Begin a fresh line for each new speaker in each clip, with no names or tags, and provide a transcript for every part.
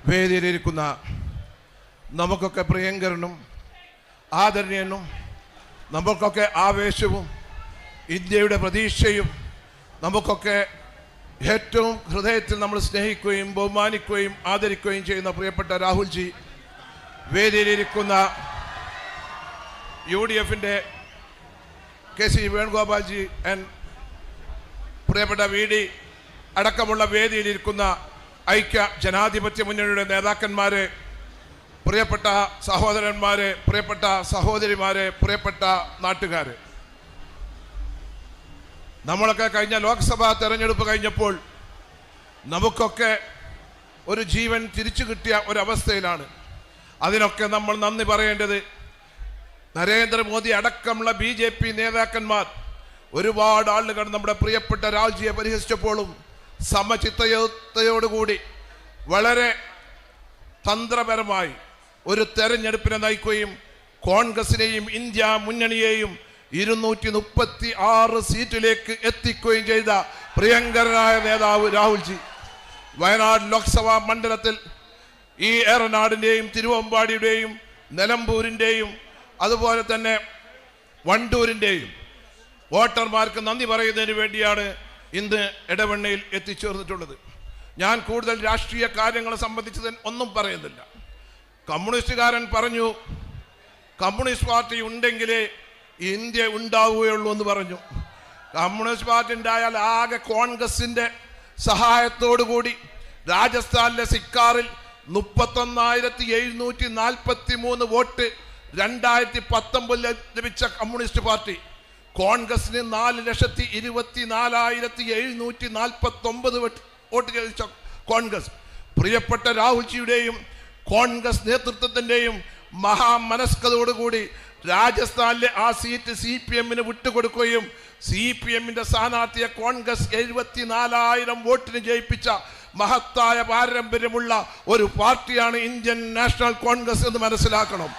വേദിയിലിരിക്കുന്ന നമുക്കൊക്കെ പ്രിയങ്കരനും ആദരണീയനും നമുക്കൊക്കെ ആവേശവും ഇന്ത്യയുടെ പ്രതീക്ഷയും നമുക്കൊക്കെ ഏറ്റവും ഹൃദയത്തിൽ നമ്മൾ സ്നേഹിക്കുകയും ബഹുമാനിക്കുകയും ആദരിക്കുകയും ചെയ്യുന്ന പ്രിയപ്പെട്ട രാഹുൽജി, വേദിയിലിരിക്കുന്ന UDFിൻ്റെ KC വേണുഗോപാൽജി ആൻഡ് പ്രിയപ്പെട്ട VD അടക്കമുള്ള വേദിയിലിരിക്കുന്ന ഐക്യ ജനാധിപത്യ മുന്നണിയുടെ നേതാക്കന്മാരെ, പ്രിയപ്പെട്ട സഹോദരന്മാരെ, പ്രിയപ്പെട്ട സഹോദരിമാരെ, പ്രിയപ്പെട്ട നാട്ടുകാരെ, നമ്മളൊക്കെ കഴിഞ്ഞ ലോക്സഭാ തെരഞ്ഞെടുപ്പ് കഴിഞ്ഞപ്പോൾ നമുക്കൊക്കെ ഒരു ജീവൻ തിരിച്ചു കിട്ടിയ ഒരവസ്ഥയിലാണ്. അതിനൊക്കെ നമ്മൾ നന്ദി പറയേണ്ടത് നരേന്ദ്രമോദി അടക്കമുള്ള BJP നേതാക്കന്മാർ ഒരുപാട് ആളുകൾ നമ്മുടെ പ്രിയപ്പെട്ട രാഹുൽജിയെ പരിഹസിച്ചപ്പോഴും സമചിത്തയോടുകൂടി വളരെ തന്ത്രപരമായി ഒരു തെരഞ്ഞെടുപ്പിനെ നയിക്കുകയും കോൺഗ്രസിനെയും ഇന്ത്യ മുന്നണിയെയും 236 സീറ്റിലേക്ക് എത്തിക്കുകയും ചെയ്ത പ്രിയങ്കരനായ നേതാവ് രാഹുൽജി. വയനാട് ലോക്സഭാ മണ്ഡലത്തിൽ ഈ ഏറനാടിൻ്റെയും തിരുവമ്പാടിയുടെയും നിലമ്പൂരിൻ്റെയും അതുപോലെ തന്നെ വണ്ടൂരിൻ്റെയും വോട്ടർമാർക്ക് നന്ദി പറയുന്നതിന് വേണ്ടിയാണ് ഇന്ന് ഇടവണ്ണയിൽ എത്തിച്ചേർന്നിട്ടുള്ളത്. ഞാൻ കൂടുതൽ രാഷ്ട്രീയ കാര്യങ്ങളെ സംബന്ധിച്ച് ഒന്നും പറയുന്നില്ല. കമ്മ്യൂണിസ്റ്റുകാരൻ പറഞ്ഞു കമ്മ്യൂണിസ്റ്റ് പാർട്ടി ഉണ്ടെങ്കിലേ ഇന്ത്യ ഉണ്ടാവുകയുള്ളൂ എന്ന് പറഞ്ഞു. കമ്മ്യൂണിസ്റ്റ് പാർട്ടി ഉണ്ടായാൽ ആകെ കോൺഗ്രസിൻ്റെ സഹായത്തോടു കൂടി രാജസ്ഥാനിലെ സിക്കാറിൽ 31,743 വോട്ട് 2019 ലഭിച്ച കമ്മ്യൂണിസ്റ്റ് പാർട്ടി കോൺഗ്രസിന് 4,24,749 വോട്ട് ലഭിച്ച കോൺഗ്രസ് പ്രിയപ്പെട്ട രാഹുൽജിയുടെയും കോൺഗ്രസ് നേതൃത്വത്തിൻ്റെയും മഹാമനസ്കതയോടുകൂടി രാജസ്ഥാനിലെ ആ സീറ്റ് CPMന് വിട്ടുകൊടുക്കുകയും CPMന്റെ സ്ഥാനാർത്ഥിയെ കോൺഗ്രസ് 74,000 വോട്ടിന് ജയിപ്പിച്ച മഹത്തായ പാരമ്പര്യമുള്ള ഒരു പാർട്ടിയാണ് ഇന്ത്യൻ നാഷണൽ കോൺഗ്രസ് എന്ന് മനസ്സിലാക്കണം.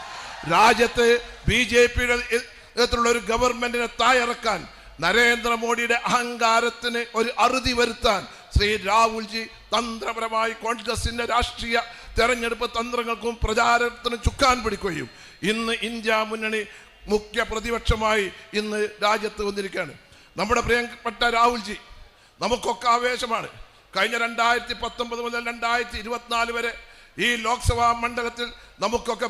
രാജ്യത്ത് BJPയുടെ നേതൃത്വത്തിലുള്ള ഒരു ഗവൺമെന്റിനെ താഴിറക്കാൻ, നരേന്ദ്രമോദിയുടെ അഹങ്കാരത്തിന് ഒരു അറുതി വരുത്താൻ ശ്രീ രാഹുൽജി തന്ത്രപരമായി കോൺഗ്രസിന്റെ രാഷ്ട്രീയ തെരഞ്ഞെടുപ്പ് തന്ത്രങ്ങൾക്കും പ്രചാരണത്തിനും ചുക്കാൻ പിടിക്കുകയും ഇന്ന് ഇന്ത്യ മുന്നണി മുഖ്യ പ്രതിപക്ഷമായി ഇന്ന് രാജ്യത്ത് വന്നിരിക്കുകയാണ്. നമ്മുടെ പ്രിയപ്പെട്ട രാഹുൽജി നമുക്കൊക്കെ ആവേശമാണ്. കഴിഞ്ഞ 2019 മുതൽ 2024 വരെ ഈ ലോക്സഭാ മണ്ഡലത്തിൽ നമുക്കൊക്കെ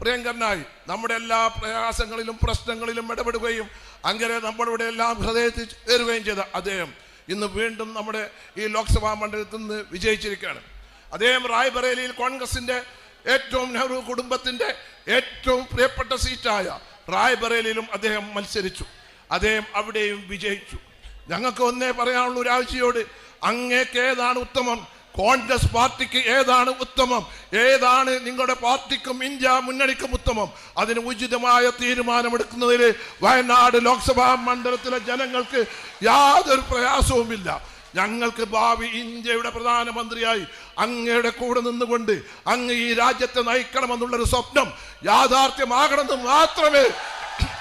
പ്രിയങ്കരനായി നമ്മുടെ എല്ലാ പ്രയാസങ്ങളിലും പ്രശ്നങ്ങളിലും ഇടപെടുകയും അങ്ങനെ നമ്മുടെ എല്ലാം ഹൃദയത്തിൽ ചേരുകയും ചെയ്ത അദ്ദേഹം ഇന്ന് വീണ്ടും നമ്മുടെ ഈ ലോക്സഭാ മണ്ഡലത്തിൽ നിന്ന് വിജയിച്ചിരിക്കുകയാണ്. അദ്ദേഹം റായ്ബറേലിയിൽ കോൺഗ്രസിൻ്റെ ഏറ്റവും നെഹ്റു കുടുംബത്തിൻ്റെ ഏറ്റവും പ്രിയപ്പെട്ട സീറ്റായ റായ്ബറേലിയിലും അദ്ദേഹം മത്സരിച്ചു. അദ്ദേഹം അവിടെയും വിജയിച്ചു. ഞങ്ങൾക്ക് ഒന്നേ പറയാനുള്ളൂ, രാഹുൽജിയോട് അങ്ങേക്ക് ഏതാണ് ഉത്തമം? കോൺഗ്രസ് പാർട്ടിക്ക് ഏതാണ് ഉത്തമം? ഏതാണ് നിങ്ങളുടെ പാർട്ടിക്കും ഇന്ത്യ മുന്നണിക്കും ഉത്തമം? അതിന് ഉചിതമായ തീരുമാനമെടുക്കുന്നതിൽ വയനാട് ലോക്സഭാ മണ്ഡലത്തിലെ ജനങ്ങൾക്ക് യാതൊരു പ്രയാസവുമില്ല. ഞങ്ങൾക്ക് ഭാവി ഇന്ത്യയുടെ പ്രധാനമന്ത്രിയായി അങ്ങയുടെ കൂടെ നിന്നുകൊണ്ട് അങ്ങ് ഈ രാജ്യത്തെ നയിക്കണമെന്നുള്ളൊരു സ്വപ്നം യാഥാർത്ഥ്യമാകണമെന്ന് മാത്രമേ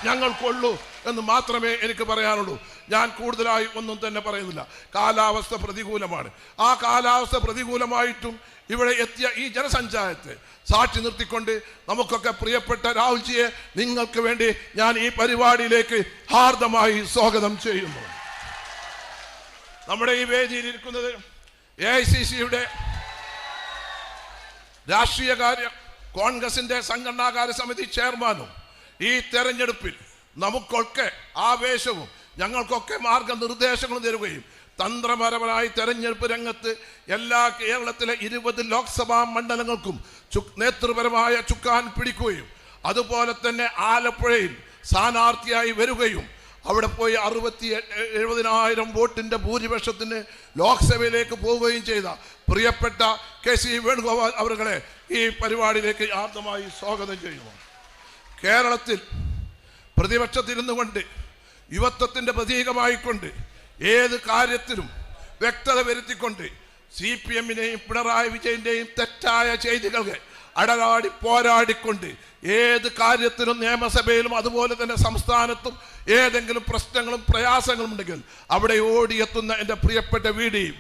ഞങ്ങൾക്കുള്ളൂ എന്ന് മാത്രമേ എനിക്ക് പറയാനുള്ളൂ. ഞാൻ കൂടുതലായി ഒന്നും തന്നെ പറയുന്നില്ല. കാലാവസ്ഥ പ്രതികൂലമാണ്. ആ കാലാവസ്ഥ പ്രതികൂലമായിട്ടും ഇവിടെ എത്തിയ ഈ ജനസഞ്ചാരത്തെ സാക്ഷി നിർത്തിക്കൊണ്ട് നമുക്കൊക്കെ പ്രിയപ്പെട്ട രാഹുൽജിയെ നിങ്ങൾക്ക് വേണ്ടി ഞാൻ ഈ പരിപാടിയിലേക്ക് ഹാർദമായി സ്വാഗതം ചെയ്യുന്നു. നമ്മുടെ ഈ വേദിയിലിരിക്കുന്നത് AICCയുടെ രാഷ്ട്രീയകാര്യ കോൺഗ്രസിന്റെ സംഘടനാകാര്യ സമിതി ചെയർമാനും ഈ തെരഞ്ഞെടുപ്പിൽ നമുക്കൊക്കെ ആവേശവും ഞങ്ങൾക്കൊക്കെ മാർഗനിർദ്ദേശങ്ങളും തരുകയും തന്ത്രപരമായി തെരഞ്ഞെടുപ്പ് രംഗത്ത് എല്ലാ കേരളത്തിലെ 20 ലോക്സഭാ മണ്ഡലങ്ങൾക്കും നേതൃപരമായ ചുക്കാൻ പിടിക്കുകയും അതുപോലെ തന്നെ ആലപ്പുഴയിൽ സ്ഥാനാർത്ഥിയായി വരികയും അവിടെ പോയി 70,000 വോട്ടിൻ്റെ ഭൂരിപക്ഷത്തിന് ലോക്സഭയിലേക്ക് പോവുകയും ചെയ്ത പ്രിയപ്പെട്ട KC വേണുഗോപാൽ അവരെ ഈ പരിപാടിയിലേക്ക് ആർദ്രമായി സ്വാഗതം ചെയ്യുന്നു. കേരളത്തിൽ പ്രതിപക്ഷത്തിരുന്നു കൊണ്ട് യുവത്വത്തിൻ്റെ പ്രതീകമായിക്കൊണ്ട് ഏത് കാര്യത്തിലും വ്യക്തത വരുത്തിക്കൊണ്ട് CPMനെയും പിണറായി വിജയൻ്റെയും തെറ്റായ ചെയ്തികൾക്ക് അടരാടി പോരാടിക്കൊണ്ട് ഏത് കാര്യത്തിലും നിയമസഭയിലും അതുപോലെ തന്നെ സംസ്ഥാനത്തും ഏതെങ്കിലും പ്രശ്നങ്ങളും പ്രയാസങ്ങളും ഉണ്ടെങ്കിൽ അവിടെ ഓടിയെത്തുന്ന എൻ്റെ പ്രിയപ്പെട്ട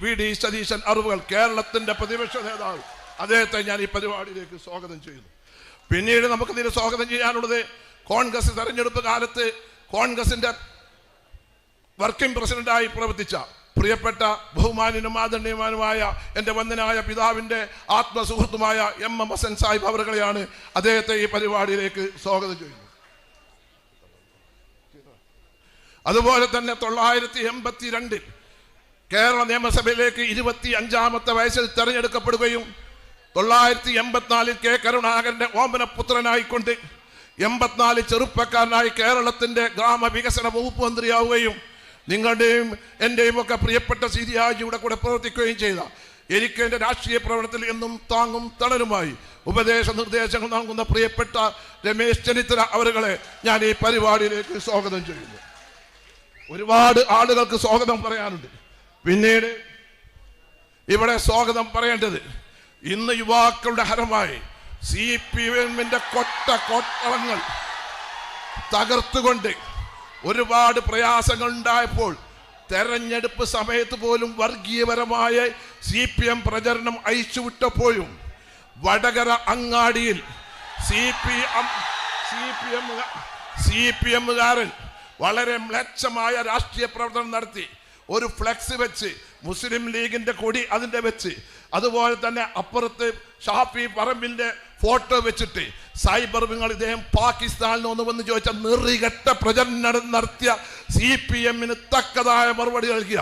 VD സതീശൻ അറുവകൾ, കേരളത്തിൻ്റെ പ്രതിപക്ഷ നേതാവ്, അദ്ദേഹത്തെ ഞാൻ ഈ പരിപാടിയിലേക്ക് സ്വാഗതം ചെയ്യുന്നു. പിന്നീട് നമുക്കിതിന് സ്വാഗതം ചെയ്യാനുള്ളത് കോൺഗ്രസ് തെരഞ്ഞെടുപ്പ് കാലത്ത് കോൺഗ്രസിന്റെ വർക്കിംഗ് പ്രസിഡന്റായി പ്രവർത്തിച്ച പ്രിയപ്പെട്ട ബഹുമാന്യനും ആദരണീയനുമായ എൻ്റെ വന്ദനായ പിതാവിൻ്റെ ആത്മസുഹൃത്തുമായ എം ഹസൻ സാഹിബ് അവരുകളെയാണ്. അദ്ദേഹത്തെ ഈ പരിപാടിയിലേക്ക് സ്വാഗതം ചെയ്യുന്നു. അതുപോലെ തന്നെ 1982 കേരള നിയമസഭയിലേക്ക് 25ാമത്തെ വയസ്സിൽ തെരഞ്ഞെടുക്കപ്പെടുകയും 1984 കെ കരുണാകരന്റെ ഓമനപുത്രനായിക്കൊണ്ട് 84 ചെറുപ്പക്കാരനായി കേരളത്തിന്റെ ഗ്രാമവികസന വകുപ്പ് മന്ത്രിയാവുകയും നിങ്ങളുടെയും എൻ്റെയും ഒക്കെ പ്രിയപ്പെട്ട സിരിയാജിയുടെ കൂടെ പ്രവർത്തിക്കുകയും ചെയ്ത എനിക്ക് എൻ്റെ രാഷ്ട്രീയ പ്രവർത്തനത്തിൽ എന്നും താങ്ങും തണലുമായി ഉപദേശ നിർദ്ദേശങ്ങൾ നൽകുന്ന പ്രിയപ്പെട്ട രമേശ് ചെന്നിത്തല അവരുകളെ ഞാൻ ഈ പരിപാടിയിലേക്ക് സ്വാഗതം ചെയ്യുന്നു. ഒരുപാട് ആളുകൾക്ക് സ്വാഗതം പറയാനുണ്ട്. പിന്നീട് ഇവിടെ സ്വാഗതം പറയേണ്ടത് ഇന്ന് യുവാക്കളുടെ ഹരമായി CPM-ന്റെ കൊട്ടളങ്ങൾ തകർത്തുകൊണ്ട് ഒരുപാട് പ്രയാസങ്ങൾ ഉണ്ടായപ്പോൾ തെരഞ്ഞെടുപ്പ് സമയത്ത് പോലും വർഗീയപരമായ CPM പ്രചരണം അയച്ചുവിട്ടപ്പോഴും വടകര അങ്ങാടിയിൽ CPM-കാരൻ വളരെ മ്ലേച്ഛമായ രാഷ്ട്രീയ പ്രവർത്തനം നടത്തി ഒരു ഫ്ലെക്സ് വെച്ച് മുസ്ലിം ലീഗിന്റെ കൊടി അതിന്റെ വെച്ച്, അതുപോലെ തന്നെ അപ്പുറത്ത് ഷാഫി പറമ്പിന്റെ ഫോട്ടോ വെച്ചിട്ട് സൈബർ വിങ്ങൾ ഇദ്ദേഹം പാകിസ്ഥാനിൽ ഒന്ന് വന്ന് ചോദിച്ച നെറികെട്ട പ്രചരണം നടത്തിയ CPM-ന് തക്കതായ മറുപടി നൽകിയ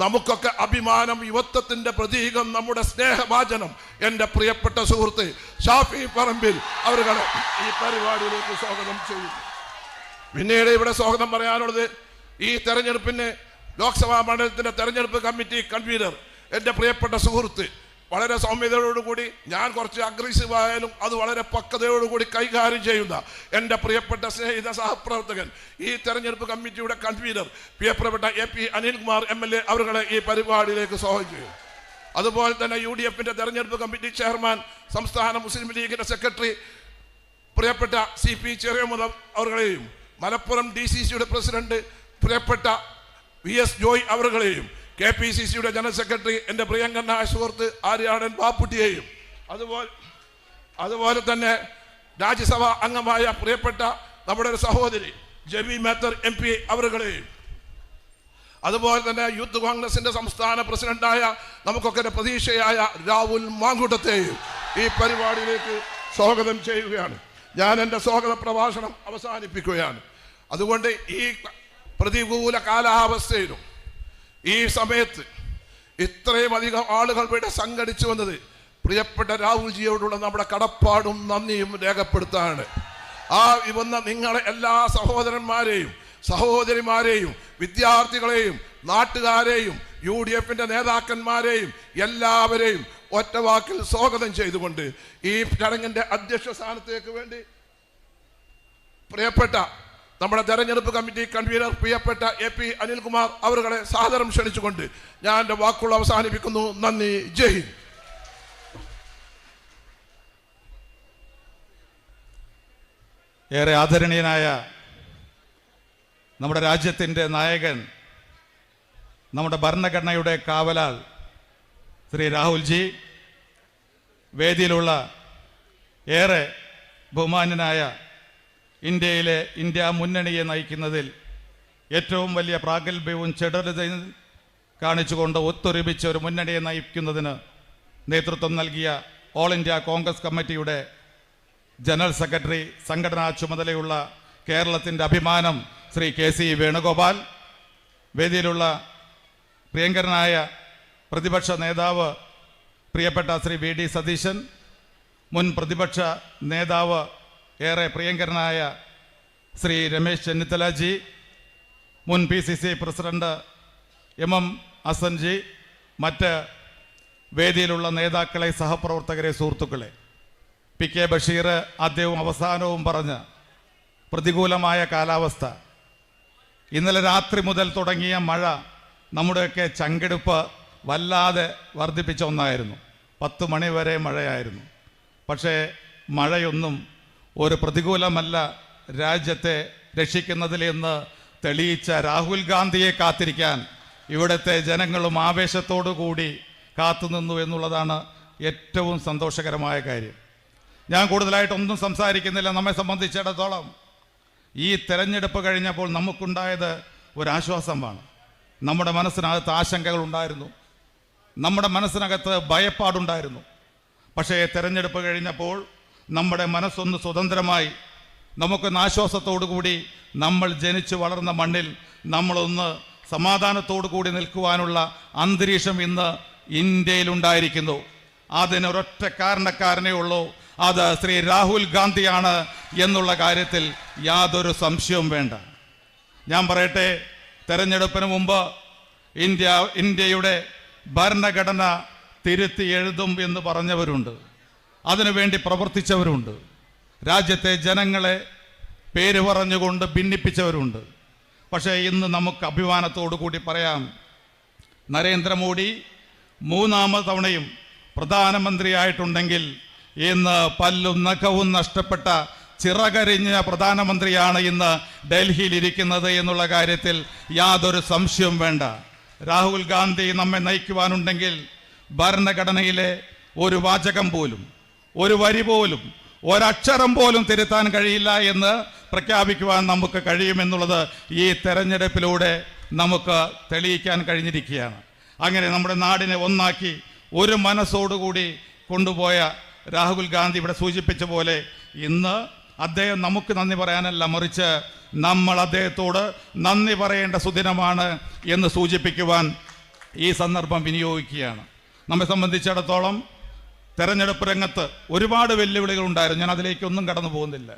നമുക്കൊക്കെ അഭിമാനം, യുവത്വത്തിന്റെ പ്രതീകം, നമ്മുടെ സ്നേഹവാചനം എൻ്റെ പ്രിയപ്പെട്ട സുഹൃത്ത് ഷാഫി പറമ്പിൽ അവരുടെ ഈ പരിപാടിയിലേക്ക് സ്വാഗതം ചെയ്യുന്നു. പിന്നീട് ഇവിടെ സ്വാഗതം പറയാനുള്ളത് ഈ തെരഞ്ഞെടുപ്പിന് ലോക്സഭാ മണ്ഡലത്തിന്റെ തെരഞ്ഞെടുപ്പ് കമ്മിറ്റി കൺവീനർ എൻ്റെ പ്രിയപ്പെട്ട സുഹൃത്ത്, വളരെ സൗമ്യതയോടുകൂടി, ഞാൻ കുറച്ച് അഗ്രസീവ് ആയാലും അത് വളരെ പക്വതയോടുകൂടി കൈകാര്യം ചെയ്യുന്ന എൻ്റെ പ്രിയപ്പെട്ട സ്നേഹിത സഹപ്രവർത്തകൻ, ഈ തെരഞ്ഞെടുപ്പ് കമ്മിറ്റിയുടെ കൺവീനർ പ്രിയപ്പെട്ട AP അനിൽകുമാർ MLA അവരുടെ ഈ പരിപാടിയിലേക്ക് സ്വാഗതം ചെയ്യും. അതുപോലെ തന്നെ UDF-ന്റെ തെരഞ്ഞെടുപ്പ് കമ്മിറ്റി ചെയർമാൻ, സംസ്ഥാന മുസ്ലിം ലീഗിന്റെ സെക്രട്ടറി പ്രിയപ്പെട്ട CP ചെറിയമുതം അവരുടെയും മലപ്പുറം DCC-യുടെ പ്രസിഡന്റ് പ്രിയപ്പെട്ട VS ജോയ് അവരുടെയും KPCC-യുടെ ജനറൽ സെക്രട്ടറി എൻ്റെ പ്രിയങ്കരനായ സുഹൃത്ത് ആര്യാടൻ ബാപ്പുട്ടിയെയും അതുപോലെ തന്നെ രാജ്യസഭാ അംഗമായ പ്രിയപ്പെട്ട നമ്മുടെ ഒരു സഹോദരി ജബി മേത്തർ MP അവരുടെയും അതുപോലെ തന്നെ യൂത്ത് കോൺഗ്രസിന്റെ സംസ്ഥാന പ്രസിഡന്റായ നമുക്കൊക്കെ പ്രതീക്ഷയായ രാഹുൽ മാങ്കൂട്ടത്തെയും ഈ പരിപാടിയിലേക്ക് സ്വാഗതം ചെയ്യുകയാണ്. ഞാൻ എൻ്റെ സ്വാഗത പ്രഭാഷണം അവസാനിപ്പിക്കുകയാണ്. അതുകൊണ്ട് ഈ പ്രതികൂല കാലാവസ്ഥയിലും ഈ സമയത്ത് ഇത്രയും അധികം ആളുകൾ ഇവിടെ സംഘടിച്ചു വന്നത് പ്രിയപ്പെട്ട രാഹുൽജിയോടുള്ള നമ്മുടെ കടപ്പാടും നന്ദിയും രേഖപ്പെടുത്താണ്. വന്ന നിങ്ങളെ എല്ലാ സഹോദരന്മാരെയും സഹോദരിമാരെയും വിദ്യാർത്ഥികളെയും നാട്ടുകാരെയും UDF-ന്റെ നേതാക്കന്മാരെയും എല്ലാവരെയും ഒറ്റവാക്കിൽ സ്വാഗതം ചെയ്തുകൊണ്ട് ഈ ചടങ്ങിന്റെ അധ്യക്ഷ സ്ഥാനത്തേക്ക് വേണ്ടി പ്രിയപ്പെട്ട നമ്മുടെ തെരഞ്ഞെടുപ്പ് കമ്മിറ്റി കൺവീനർ പ്രിയപ്പെട്ട AP അനിൽകുമാർ അവരുടെ സാദരം ക്ഷണിച്ചുകൊണ്ട് ഞാൻ എൻ്റെ വാക്കുകൾ അവസാനിപ്പിക്കുന്നു. നന്ദി. ജയ് ഹിന്ദ്.
ഏറെ ആദരണീയനായ നമ്മുടെ രാജ്യത്തിൻ്റെ നായകൻ, നമ്മുടെ ഭരണഘടനയുടെ കാവലാൾ ശ്രീ രാഹുൽജി, വേദിയിലുള്ള ഏറെ ബഹുമാന്യനായ ഇന്ത്യയിലെ ഇന്ത്യ മുന്നണിയെ നയിക്കുന്നതിൽ ഏറ്റവും വലിയ പ്രാഗൽഭ്യവും ചെടുതയും കാണിച്ചുകൊണ്ട് ഒത്തൊരുമിച്ച ഒരു മുന്നണിയെ നയിക്കുന്നതിന് നേതൃത്വം നൽകിയ ഓൾ ഇന്ത്യ കോൺഗ്രസ് കമ്മിറ്റിയുടെ ജനറൽ സെക്രട്ടറി, സംഘടനാ ചുമതലയുള്ള കേരളത്തിൻ്റെ അഭിമാനം ശ്രീ KC വേണുഗോപാൽ, വേദിയിലുള്ള പ്രിയങ്കരനായ പ്രതിപക്ഷ നേതാവ് പ്രിയപ്പെട്ട ശ്രീ VD സതീശൻ, മുൻ പ്രതിപക്ഷ നേതാവ് ഏറെ പ്രിയങ്കരനായ ശ്രീ രമേശ് ചെന്നിത്തലജി, മുൻ PCC പ്രസിഡന്റ് MM ഹസൻജി, മറ്റ് വേദിയിലുള്ള നേതാക്കളെ, സഹപ്രവർത്തകരെ, സുഹൃത്തുക്കളെ, PK ബഷീർ ആദ്യവും അവസാനവും പറഞ്ഞ് പ്രതികൂലമായ കാലാവസ്ഥ, ഇന്നലെ രാത്രി മുതൽ തുടങ്ങിയ മഴ നമ്മുടെയൊക്കെ ചങ്കെടുപ്പ് വല്ലാതെ വർദ്ധിപ്പിച്ച ഒന്നായിരുന്നു. 10 മണി വരെ മഴയായിരുന്നു. പക്ഷേ മഴയൊന്നും ഒരു പ്രതികൂലമല്ല രാജ്യത്തെ രക്ഷിക്കുന്നതിൽ എന്ന് തെളിയിച്ച രാഹുൽ ഗാന്ധിയെ കാത്തിരിക്കാൻ ഇവിടുത്തെ ജനങ്ങളും ആവേശത്തോടു കൂടി കാത്തുനിന്നു എന്നുള്ളതാണ് ഏറ്റവും സന്തോഷകരമായ കാര്യം. ഞാൻ കൂടുതലായിട്ടൊന്നും സംസാരിക്കുന്നില്ല. നമ്മെ സംബന്ധിച്ചിടത്തോളം ഈ തെരഞ്ഞെടുപ്പ് കഴിഞ്ഞപ്പോൾ നമുക്കുണ്ടായത് ഒരാശ്വാസമാണ്. നമ്മുടെ മനസ്സിനകത്ത് ആശങ്കകളുണ്ടായിരുന്നു, നമ്മുടെ മനസ്സിനകത്ത് ഭയപ്പാടുണ്ടായിരുന്നു. പക്ഷേ തെരഞ്ഞെടുപ്പ് കഴിഞ്ഞപ്പോൾ നമ്മുടെ മനസ്സൊന്ന് സ്വതന്ത്രമായി, നമുക്കൊന്ന് ആശ്വാസത്തോടു കൂടി നമ്മൾ ജനിച്ചു വളർന്ന മണ്ണിൽ നമ്മളൊന്ന് സമാധാനത്തോടു കൂടി നിൽക്കുവാനുള്ള അന്തരീക്ഷം ഇന്ന് ഇന്ത്യയിലുണ്ടായിരിക്കുന്നു. അതിനൊരൊറ്റ കാരണക്കാരനേ ഉള്ളൂ, അത് ശ്രീ രാഹുൽ ഗാന്ധിയാണ് എന്നുള്ള കാര്യത്തിൽ യാതൊരു സംശയവും വേണ്ട. ഞാൻ പറയട്ടെ, തെരഞ്ഞെടുപ്പിന് മുമ്പ് ഇന്ത്യയുടെ ഭരണഘടന തിരുത്തി എഴുതും എന്ന് പറഞ്ഞവരുണ്ട്, അതിനുവേണ്ടി പ്രവർത്തിച്ചവരുണ്ട്, രാജ്യത്തെ ജനങ്ങളെ പേര് പറഞ്ഞുകൊണ്ട് ഭിന്നിപ്പിച്ചവരുണ്ട്. പക്ഷേ ഇന്ന് നമുക്ക് അഭിമാനത്തോടു കൂടി പറയാം, നരേന്ദ്രമോദി 3ാമത് തവണയും പ്രധാനമന്ത്രിയായിട്ടുണ്ടെങ്കിൽ ഇന്ന് പല്ലും നഖവും നഷ്ടപ്പെട്ട ചിറകരിഞ്ഞ പ്രധാനമന്ത്രിയാണ് ഇന്ന് ഡൽഹിയിൽ ഇരിക്കുന്നത് എന്നുള്ള കാര്യത്തിൽ യാതൊരു സംശയവും വേണ്ട. രാഹുൽ ഗാന്ധി നമ്മെ നയിക്കുവാനുണ്ടെങ്കിൽ ഭരണഘടനയിലെ ഒരു വാചകം പോലും, ഒരു വരി പോലും, ഒരക്ഷരം പോലും തിരുത്താൻ കഴിയില്ല എന്ന് പ്രഖ്യാപിക്കുവാൻ നമുക്ക് കഴിയുമെന്നുള്ളത് ഈ തെരഞ്ഞെടുപ്പിലൂടെ നമുക്ക് തെളിയിക്കാൻ കഴിഞ്ഞിരിക്കുകയാണ്. അങ്ങനെ നമ്മുടെ നാടിനെ ഒന്നാക്കി ഒരു മനസ്സോടുകൂടി കൊണ്ടുപോയ രാഹുൽ ഗാന്ധി ഇവിടെ സൂചിപ്പിച്ച പോലെ ഇന്ന് അദ്ദേഹം നമുക്ക് നന്ദി പറയാനല്ല, മറിച്ച് നമ്മൾ അദ്ദേഹത്തോട് നന്ദി പറയേണ്ട സുദിനമാണ് എന്ന് സൂചിപ്പിക്കുവാൻ ഈ സന്ദർഭം വിനിയോഗിക്കുകയാണ്. നമ്മെ സംബന്ധിച്ചിടത്തോളം തെരഞ്ഞെടുപ്പ് രംഗത്ത് ഒരുപാട് വെല്ലുവിളികൾ ഉണ്ടായിരുന്നു. ഞാൻ അതിലേക്കൊന്നും കടന്നു പോകുന്നില്ല.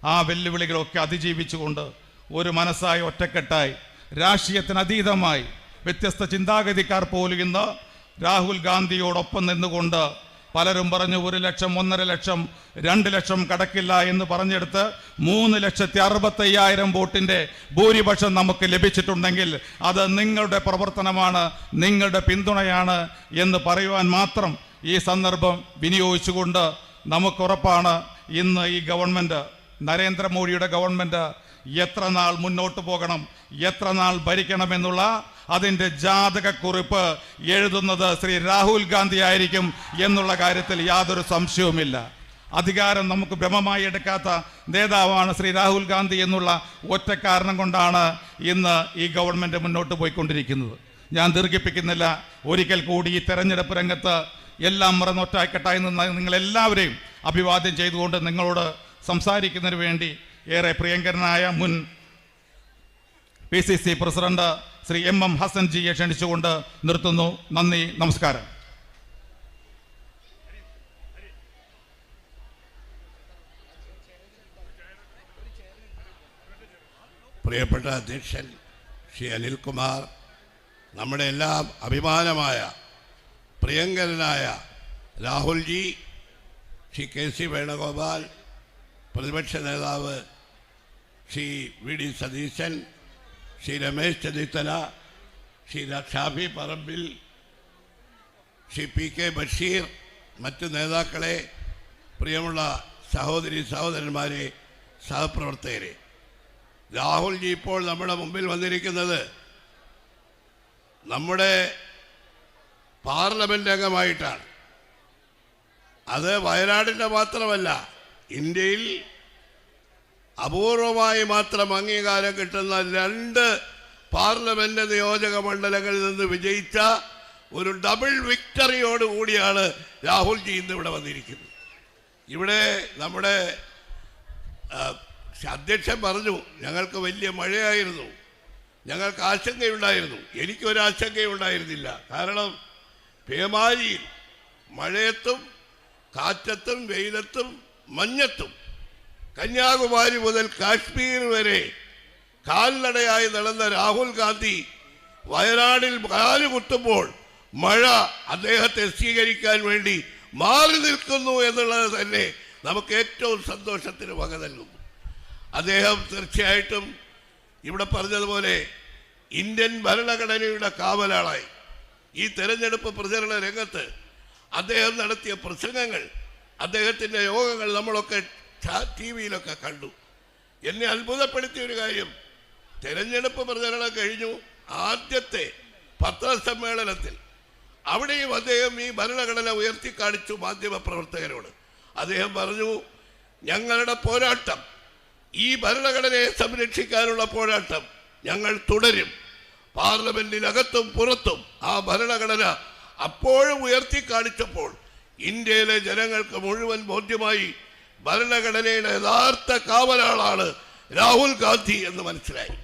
ആ വെല്ലുവിളികളൊക്കെ അതിജീവിച്ചുകൊണ്ട് ഒരു മനസ്സായി, ഒറ്റക്കെട്ടായി, രാഷ്ട്രീയത്തിനതീതമായി വ്യത്യസ്ത ചിന്താഗതിക്കാർ പോലും ഇന്ന് രാഹുൽ ഗാന്ധിയോടൊപ്പം നിന്നുകൊണ്ട് പലരും പറഞ്ഞു 1 ലക്ഷം, 1.5 ലക്ഷം, 2 ലക്ഷം കടക്കില്ല എന്ന് പറഞ്ഞെടുത്ത് 3,65,000 വോട്ടിൻ്റെ ഭൂരിപക്ഷം നമുക്ക് ലഭിച്ചിട്ടുണ്ടെങ്കിൽ അത് നിങ്ങളുടെ പ്രവർത്തനമാണ്, നിങ്ങളുടെ പിന്തുണയാണ് എന്ന് പറയുവാൻ മാത്രം ഈ സന്ദർഭം വിനിയോഗിച്ചുകൊണ്ട് നമുക്കുറപ്പാണ് ഇന്ന് ഈ ഗവൺമെൻറ്, നരേന്ദ്രമോദിയുടെ ഗവൺമെൻറ് എത്ര നാൾ മുന്നോട്ട് പോകണം, എത്ര നാൾ ഭരിക്കണമെന്നുള്ള അതിൻ്റെ ജാതകക്കുറിപ്പ് എഴുതുന്നത് ശ്രീ രാഹുൽ ഗാന്ധി ആയിരിക്കും എന്നുള്ള കാര്യത്തിൽ യാതൊരു സംശയവുമില്ല. അധികാരം നമുക്ക് ഭ്രമമായി എടുക്കാത്ത നേതാവാണ് ശ്രീ രാഹുൽ ഗാന്ധി എന്നുള്ള ഒറ്റ കാരണം കൊണ്ടാണ് ഇന്ന് ഈ ഗവൺമെൻറ് മുന്നോട്ട് പോയിക്കൊണ്ടിരിക്കുന്നത്. ഞാൻ ദീർഘിപ്പിക്കുന്നില്ല. ഒരിക്കൽ കൂടി ഈ തെരഞ്ഞെടുപ്പ് രംഗത്ത് എല്ലാം മറന്നൊറ്റക്കെട്ടായി നിന്ന് നിങ്ങളെല്ലാവരെയും അഭിവാദ്യം ചെയ്തുകൊണ്ട് നിങ്ങളോട് സംസാരിക്കുന്നതിന് വേണ്ടി ഏറെ പ്രിയങ്കരനായ മുൻ PCC president Shri MM Hassan ജിയെ ക്ഷണിച്ചുകൊണ്ട് നിർത്തുന്നു. നന്ദി, നമസ്കാരം.
പ്രിയപ്പെട്ട അധ്യക്ഷൻ ശ്രീ അനിൽകുമാർ, നമ്മുടെ എല്ലാം അഭിമാനമായ പ്രിയങ്കരനായ രാഹുൽജി, ശ്രീ KC വേണുഗോപാൽ, പ്രതിപക്ഷ നേതാവ് ശ്രീ VD സതീശൻ, ശ്രീ രമേശ് ചെന്നിത്തല, ശ്രീ ഷാഫി പറമ്പിൽ, ശ്രീ PK ബഷീർ, മറ്റു നേതാക്കളെ, പ്രിയമുള്ള സഹോദരി സഹോദരന്മാരെ, സഹപ്രവർത്തകരെ, രാഹുൽജി ഇപ്പോൾ നമ്മുടെ മുമ്പിൽ വന്നിരിക്കുന്നത് നമ്മുടെ പാർലമെന്റ് അംഗമായിട്ടാണ്. അത് വയനാടിൻ്റെ മാത്രമല്ല, ഇന്ത്യയിൽ അപൂർവമായി മാത്രം അംഗീകാരം കിട്ടുന്ന 2 പാർലമെന്റ് നിയോജക മണ്ഡലങ്ങളിൽ നിന്ന് വിജയിച്ച ഒരു ഡബിൾ വിക്ടറിയോടുകൂടിയാണ് രാഹുൽജി ഇന്ന് ഇവിടെ വന്നിരിക്കുന്നത്. ഇവിടെ നമ്മുടെ അധ്യക്ഷൻ പറഞ്ഞു, ഞങ്ങൾക്ക് വലിയ മഴയായിരുന്നു, ഞങ്ങൾക്ക് ആശങ്കയുണ്ടായിരുന്നു. എനിക്കൊരാശങ്കയുണ്ടായിരുന്നില്ല. കാരണം പേമാരിയിൽ, മഴയത്തും കാറ്റത്തും വെയിലത്തും മഞ്ഞത്തും കന്യാകുമാരി മുതൽ കാശ്മീർ വരെ കാൽനടയായി നടന്ന രാഹുൽ ഗാന്ധി വയനാടിൽ കാലുകുത്തുമ്പോൾ മഴ അദ്ദേഹത്തെ സ്വീകരിക്കാൻ വേണ്ടി മാറി നിൽക്കുന്നു എന്നുള്ളത് തന്നെ നമുക്ക് ഏറ്റവും സന്തോഷത്തിന് വക നൽകുന്നു. അദ്ദേഹം തീർച്ചയായിട്ടും ഇവിടെ പറഞ്ഞതുപോലെ ഇന്ത്യൻ ഭരണഘടനയുടെ കാവലാളായി ഈ തെരഞ്ഞെടുപ്പ് പ്രചരണ രംഗത്ത് അദ്ദേഹം നടത്തിയ പ്രസംഗങ്ങൾ, അദ്ദേഹത്തിൻ്റെ യോഗങ്ങൾ നമ്മളൊക്കെ TV-യിലൊക്കെ കണ്ടു. എന്നെ അത്ഭുതപ്പെടുത്തിയ ഒരു കാര്യം, തെരഞ്ഞെടുപ്പ് പ്രചരണം കഴിഞ്ഞു, ആദ്യത്തെ പത്രസമ്മേളനത്തിൽ അവിടെയും അദ്ദേഹം ഈ ഭരണഘടന ഉയർത്തിക്കാണിച്ചു മാധ്യമപ്രവർത്തകരോട്. അദ്ദേഹം പറഞ്ഞു, ഞങ്ങളുടെ പോരാട്ടം, ഈ ഭരണഘടനയെ സംരക്ഷിക്കാനുള്ള പോരാട്ടം ഞങ്ങൾ തുടരും. പാർലമെന്റിനകത്തും പുറത്തും ആ ഭരണഘടന അപ്പോഴും ഉയർത്തിക്കാണിച്ചപ്പോൾ ഇന്ത്യയിലെ ജനങ്ങൾക്ക് മുഴുവൻ ബോധ്യമായി ഭരണഘടനയുടെ യഥാർത്ഥ കാവലാളാണ് രാഹുൽ ഗാന്ധി എന്ന് മനസ്സിലായി.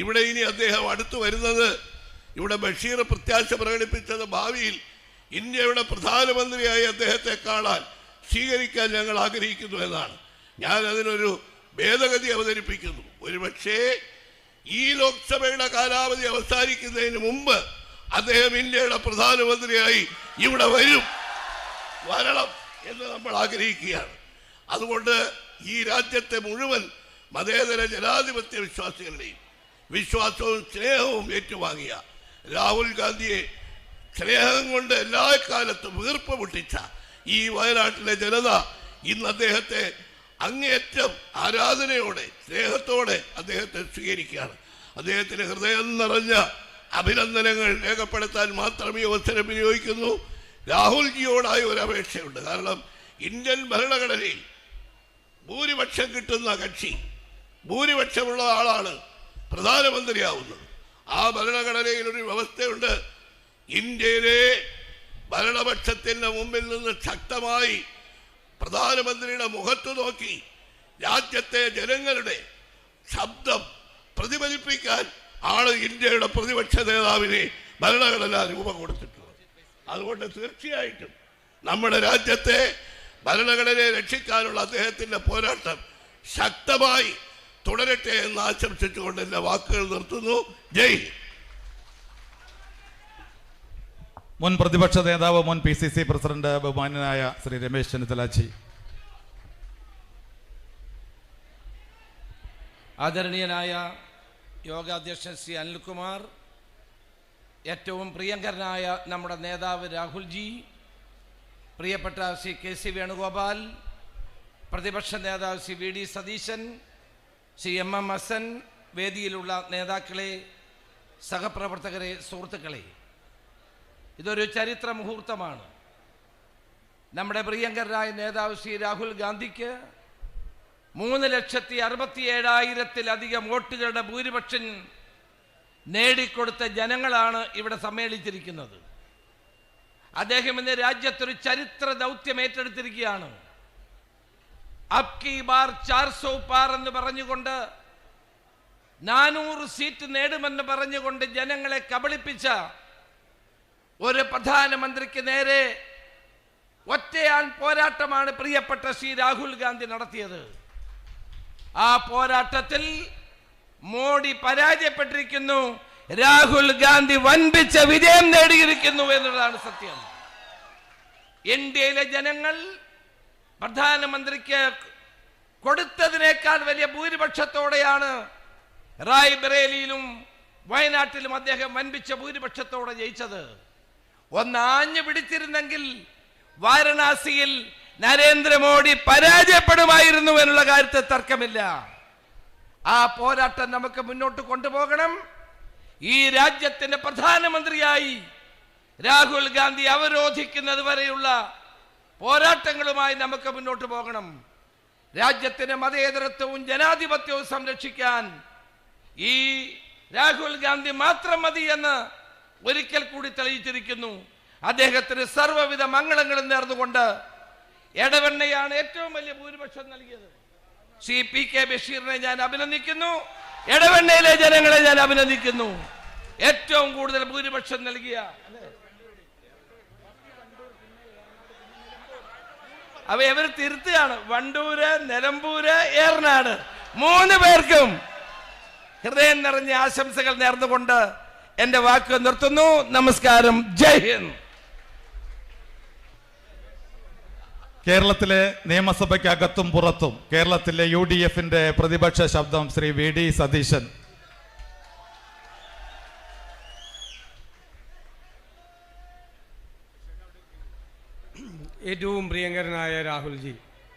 ഇവിടെ ഇനി അദ്ദേഹം അടുത്തു വരുന്നത്, ഇവിടെ ബഷീർ പ്രത്യാശ പ്രകടിപ്പിച്ചത് ഭാവിയിൽ ഇന്ത്യയുടെ പ്രധാനമന്ത്രിയായി അദ്ദേഹത്തെ കാണാൻ സ്വീകരിക്കാൻ ഞങ്ങൾ ആഗ്രഹിക്കുന്നു എന്നാണ്. ഞാൻ അതിനൊരു ഭേദഗതി അവതരിപ്പിക്കുന്നു. ഒരുപക്ഷേ ഈ ലോക്സഭയുടെ കാലാവധി അവസാനിക്കുന്നതിന് മുമ്പ് അദ്ദേഹം ഇന്ത്യയുടെ പ്രധാനമന്ത്രിയായി ഇവിടെ വരണം എന്ന് നമ്മൾ ആഗ്രഹിക്കുകയാണ്. അതുകൊണ്ട് ഈ രാജ്യത്തെ മുഴുവൻ മതേതര ജനാധിപത്യ വിശ്വാസികളുടെയും വിശ്വാസവും സ്നേഹവും ഏറ്റുവാങ്ങിയ രാഹുൽ ഗാന്ധിയെ സ്നേഹം കൊണ്ട് എല്ലാ കാലത്തും വീർപ്പ് മുട്ടിച്ച ഈ വയനാട്ടിലെ ജനത ഇന്ന് അദ്ദേഹത്തെ അങ്ങേയറ്റം ആരാധനയോടെ സ്നേഹത്തോടെ അദ്ദേഹത്തെ സ്വീകരിക്കുകയാണ്. അദ്ദേഹത്തിന് ഹൃദയം നിറഞ്ഞ അഭിനന്ദനങ്ങൾ രേഖപ്പെടുത്താൻ മാത്രം ഈ അവസരം വിനിയോഗിക്കുന്നു. രാഹുൽജിയോടായ ഒരു അപേക്ഷയുണ്ട്. കാരണം ഇന്ത്യൻ ഭരണഘടനയിൽ ഭൂരിപക്ഷം കിട്ടുന്ന കക്ഷി, ഭൂരിപക്ഷമുള്ള ആളാണ് പ്രധാനമന്ത്രിയാവുന്നത്. ആ ഭരണഘടനയിൽ ഒരു വ്യവസ്ഥയുണ്ട്, ഇന്ത്യയിലെ ഭരണപക്ഷത്തിന്റെ മുമ്പിൽ നിന്ന് ശക്തമായി പ്രധാനമന്ത്രിയുടെ മുഖത്ത് നോക്കി രാജ്യത്തെ ജനങ്ങളുടെ ശബ്ദം പ്രതിഫലിപ്പിക്കാൻ ആണ് ഇന്ത്യയുടെ പ്രതിപക്ഷ നേതാവിനെ ഭരണഘടന രൂപം കൊടുത്തിട്ടുള്ളത്. അതുകൊണ്ട് തീർച്ചയായിട്ടും നമ്മുടെ രാജ്യത്തെ ഭരണഘടനയെ രക്ഷിക്കാനുള്ള അദ്ദേഹത്തിന്റെ പോരാട്ടം ശക്തമായി തുടരട്ടെ എന്ന് ആശംസിച്ചുകൊണ്ട് എന്റെ വാക്കുകൾ നിർത്തുന്നു. ജയ് ഹിന്ദ്.
മുൻ പ്രതിപക്ഷ നേതാവ്, മുൻ PCC പ്രസിഡന്റ് ബഹുമാന്യനായ ശ്രീ രമേശ് ചെന്നിത്തലാജി.
ആദരണീയനായ യോഗാധ്യക്ഷൻ ശ്രീ അനിൽകുമാർ, ഏറ്റവും പ്രിയങ്കരനായ നമ്മുടെ നേതാവ് രാഹുൽജി, പ്രിയപ്പെട്ട ശ്രീ KC വേണുഗോപാൽ, പ്രതിപക്ഷ നേതാവ് ശ്രീ VD സതീശൻ, ശ്രീ MM ഹസൻ, വേദിയിലുള്ള നേതാക്കളെ, സഹപ്രവർത്തകരെ, സുഹൃത്തുക്കളെ, ഇതൊരു ചരിത്ര മുഹൂർത്തമാണ്. നമ്മുടെ പ്രിയങ്കരനായ നേതാവ് ശ്രീ രാഹുൽ ഗാന്ധിക്ക് 3,67,000-ത്തിലധികം വോട്ടുകളുടെ ഭൂരിപക്ഷം നേടിക്കൊടുത്ത ജനങ്ങളാണ് ഇവിടെ സമ്മേളിച്ചിരിക്കുന്നത്. അദ്ദേഹം ഇന്ന് രാജ്യത്തൊരു ചരിത്ര ദൗത്യം ഏറ്റെടുത്തിരിക്കുകയാണ്. അബ് കി ബാർ 400 പാർ എന്ന് പറഞ്ഞുകൊണ്ട് 400 സീറ്റ് നേടുമെന്ന് പറഞ്ഞുകൊണ്ട് ജനങ്ങളെ കബളിപ്പിച്ച ഒരു പ്രധാനമന്ത്രിക്ക് നേരെ ഒറ്റയാൻ പോരാട്ടമാണ് പ്രിയപ്പെട്ട ശ്രീ രാഹുൽ ഗാന്ധി നടത്തിയത്. ആ പോരാട്ടത്തിൽ മോഡി പരാജയപ്പെട്ടിരിക്കുന്നു, രാഹുൽ ഗാന്ധി വൻപിച്ച വിജയം നേടിയിരിക്കുന്നു എന്നുള്ളതാണ് സത്യം. ഇന്ത്യയിലെ ജനങ്ങൾ പ്രധാനമന്ത്രിക്ക് കൊടുത്തതിനേക്കാൾ വലിയ ഭൂരിപക്ഷത്തോടെയാണ് റായ്ബറേലിയിലും വയനാട്ടിലും അദ്ദേഹം വൻപിച്ച ഭൂരിപക്ഷത്തോടെ ജയിച്ചത്. ഒന്ന് ആഞ്ഞു പിടിച്ചിരുന്നെങ്കിൽ വാരണാസിയിൽ നരേന്ദ്രമോദി പരാജയപ്പെടുമായിരുന്നു എന്നുള്ള കാര്യത്തിൽ തർക്കമില്ല. ആ പോരാട്ടം നമുക്ക് മുന്നോട്ട് കൊണ്ടുപോകണം. ഈ രാജ്യത്തിന്റെ പ്രധാനമന്ത്രിയായി രാഹുൽ ഗാന്ധി അവരോധിക്കുന്നത് വരെയുള്ള പോരാട്ടങ്ങളുമായി നമുക്ക് മുന്നോട്ട് പോകണം. രാജ്യത്തിന്റെ മതേതരത്വവും ജനാധിപത്യവും സംരക്ഷിക്കാൻ ഈ രാഹുൽ ഗാന്ധി മാത്രം മതി എന്ന് ഒരിക്കൽ കൂടി തെളിയിച്ചിരിക്കുന്നു. അദ്ദേഹത്തിന് സർവ്വവിധ മംഗളങ്ങളും നേർന്നുകൊണ്ട് എടവണ്ണയാണ് ഏറ്റവും വലിയ ഭൂരിപക്ഷം നൽകിയത്. ശ്രീ PK ബഷീറിനെ ഞാൻ അഭിനന്ദിക്കുന്നു. എടവണ്ണയിലെ ജനങ്ങളെ ഞാൻ അഭിനന്ദിക്കുന്നു. ഏറ്റവും കൂടുതൽ ഭൂരിപക്ഷം നൽകിയ അവർ തിരുത്തുകയാണ്. വണ്ടൂര്, നിലമ്പൂര്, ഏറനാട് 3 പേർക്കും ഹൃദയം നിറഞ്ഞ ആശംസകൾ നേർന്നുകൊണ്ട് എന്റെ വാക്ക് നിർത്തുന്നു. നമസ്കാരം. ജയ് ഹിന്ദ്.
കേരളത്തിലെ നിയമസഭയ്ക്കകത്തും പുറത്തും കേരളത്തിലെ UDFന്റെ പ്രതിപക്ഷ ശബ്ദം ശ്രീ VD സതീശൻ.
ഏറ്റവും പ്രിയങ്കരനായ രാഹുൽജി,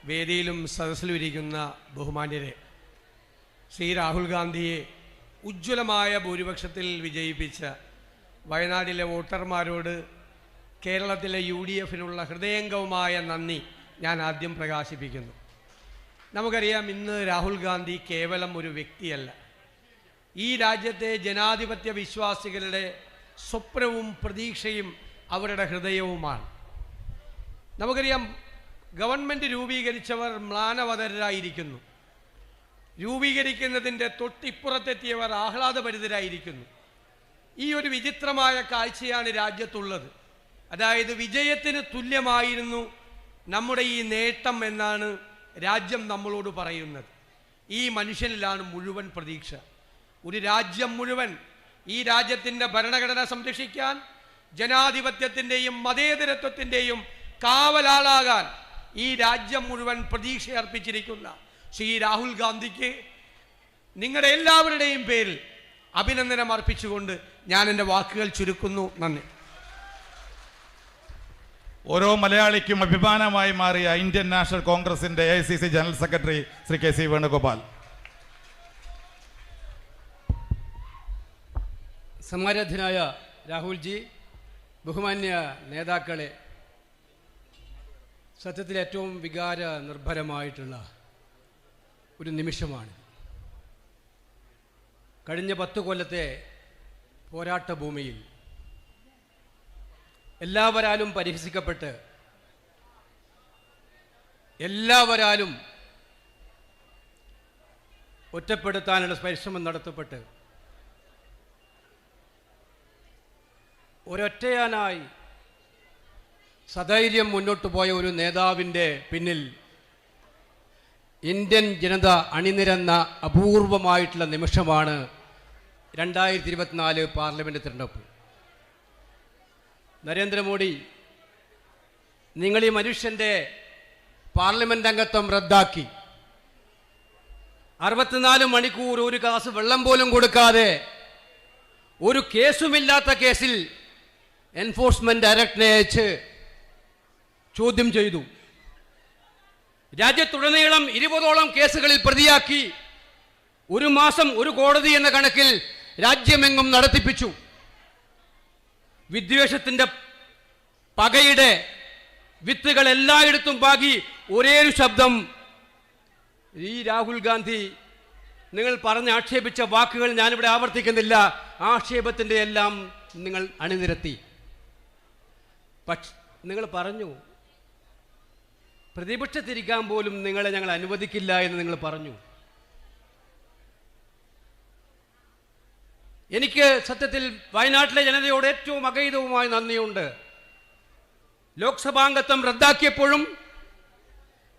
വേദിയിലും സദസ്സിലും ഇരിക്കുന്ന ബഹുമാന്യരെ, ശ്രീ രാഹുൽ ഗാന്ധിയെ ഉജ്ജ്വലമായ ഭൂരിപക്ഷത്തിൽ വിജയിപ്പിച്ച വയനാട്ടിലെ വോട്ടർമാരോട് കേരളത്തിലെ UDFിനുള്ള ഹൃദയംഗവുമായ നന്ദി ഞാൻ ആദ്യം പ്രകാശിപ്പിക്കുന്നു. നമുക്കറിയാം, ഇന്ന് രാഹുൽ ഗാന്ധി കേവലം ഒരു വ്യക്തിയല്ല, ഈ രാജ്യത്തെ ജനാധിപത്യ വിശ്വാസികളുടെ സ്വപ്നവും പ്രതീക്ഷയും അവരുടെ ഹൃദയവുമാണ്. നമുക്കറിയാം, ഗവൺമെൻറ് രൂപീകരിച്ചവർ മ്ലാനവതരായിരിക്കുന്നു, രൂപീകരിക്കുന്നതിൻ്റെ തൊട്ടിപ്പുറത്തെത്തിയവർ ആഹ്ലാദഭരിതരായിരിക്കുന്നു. ഈ ഒരു വിചിത്രമായ കാഴ്ചയാണ് രാജ്യത്തുള്ളത്. അതായത് വിജയത്തിന് തുല്യമായിരുന്നു നമ്മുടെ ഈ നേട്ടം എന്നാണ് രാജ്യം നമ്മളോട് പറയുന്നത്. ഈ മനുഷ്യനിലാണ് മുഴുവൻ പ്രതീക്ഷ. ഒരു രാജ്യം മുഴുവൻ ഈ രാജ്യത്തിൻ്റെ ഭരണഘടന സംരക്ഷിക്കാൻ, ജനാധിപത്യത്തിൻ്റെയും മതേതരത്വത്തിൻ്റെയും കാവലാളാകാൻ ഈ രാജ്യം മുഴുവൻ പ്രതീക്ഷ അർപ്പിച്ചിരിക്കുന്ന ശ്രീ രാഹുൽ ഗാന്ധിക്ക് നിങ്ങളുടെ എല്ലാവരുടെയും പേരിൽ അഭിനന്ദനം അർപ്പിച്ചുകൊണ്ട് ഞാൻ എൻ്റെ വാക്കുകൾ ചുരുക്കുന്നു. നന്ദി.
ഓരോ മലയാളിക്കും അഭിമാനമായി മാറിയ ഇന്ത്യൻ നാഷണൽ കോൺഗ്രസിന്റെ AICC general secretary Shri KC Venugopal.
സമാരാധ്യനായ രാഹുൽജി, ബഹുമാന്യ നേതാക്കളെ, സത്യത്തിൽ ഏറ്റവും വികാര നിർഭരമായിട്ടുള്ള ഒരു നിമിഷമാണ്. കഴിഞ്ഞ 10 കൊല്ലത്തെ പോരാട്ട ഭൂമിയിൽ എല്ലാവരാലും പരിഹസിക്കപ്പെട്ട്, എല്ലാവരാലും ഒറ്റപ്പെടുത്താനുള്ള പരിശ്രമം നടത്തപ്പെട്ട്, ഒരൊറ്റയാനായി സധൈര്യം മുന്നോട്ട് പോയ ഒരു നേതാവിൻ്റെ പിന്നിൽ ഇന്ത്യൻ ജനത അണിനിരന്ന അപൂർവമായിട്ടുള്ള നിമിഷമാണ് 2024 പാർലമെൻറ്റ് തിരഞ്ഞെടുപ്പ്. നരേന്ദ്രമോദി, നിങ്ങൾ ഈ മനുഷ്യൻ്റെ പാർലമെൻറ്റ് അംഗത്വം റദ്ദാക്കി 64 മണിക്കൂർ ഒരു ഗ്ലാസ് വെള്ളം പോലും കൊടുക്കാതെ, ഒരു കേസുമില്ലാത്ത കേസിൽ എൻഫോഴ്സ്മെന്റ് ഡയറക്ടറെ അയച്ച് ചോദ്യം ചെയ്തു. രാജ്യത്തുടനീളം 20ഓളം കേസുകളിൽ പ്രതിയാക്കി 1 മാസം 1 കോടതി എന്ന കണക്കിൽ രാജ്യമെങ്ങും നടത്തിപ്പിച്ചു. വിദ്വേഷത്തിൻ്റെ പകയുടെ വിത്തുകൾ എല്ലായിടത്തും പാകി ഒരേ ഒരു ശബ്ദം, ഈ രാഹുൽ ഗാന്ധി നിങ്ങൾ പറഞ്ഞ് ആക്ഷേപിച്ച വാക്കുകൾ ഞാനിവിടെ ആവർത്തിക്കുന്നില്ല, ആക്ഷേപത്തിൻ്റെ എല്ലാം നിങ്ങൾ അണിനിരത്തി. പക്ഷെ നിങ്ങൾ പറഞ്ഞു, പ്രതിപക്ഷത്തിരിക്കാൻ പോലും നിങ്ങളെ ഞങ്ങൾ അനുവദിക്കില്ല എന്ന് നിങ്ങൾ പറഞ്ഞു. എനിക്ക് സത്യത്തിൽ വയനാട്ടിലെ ജനതയോട് ഏറ്റവും അഗൈതവുമായി നന്ദിയുണ്ട്. ലോക്സഭാംഗത്വം റദ്ദാക്കിയപ്പോഴും,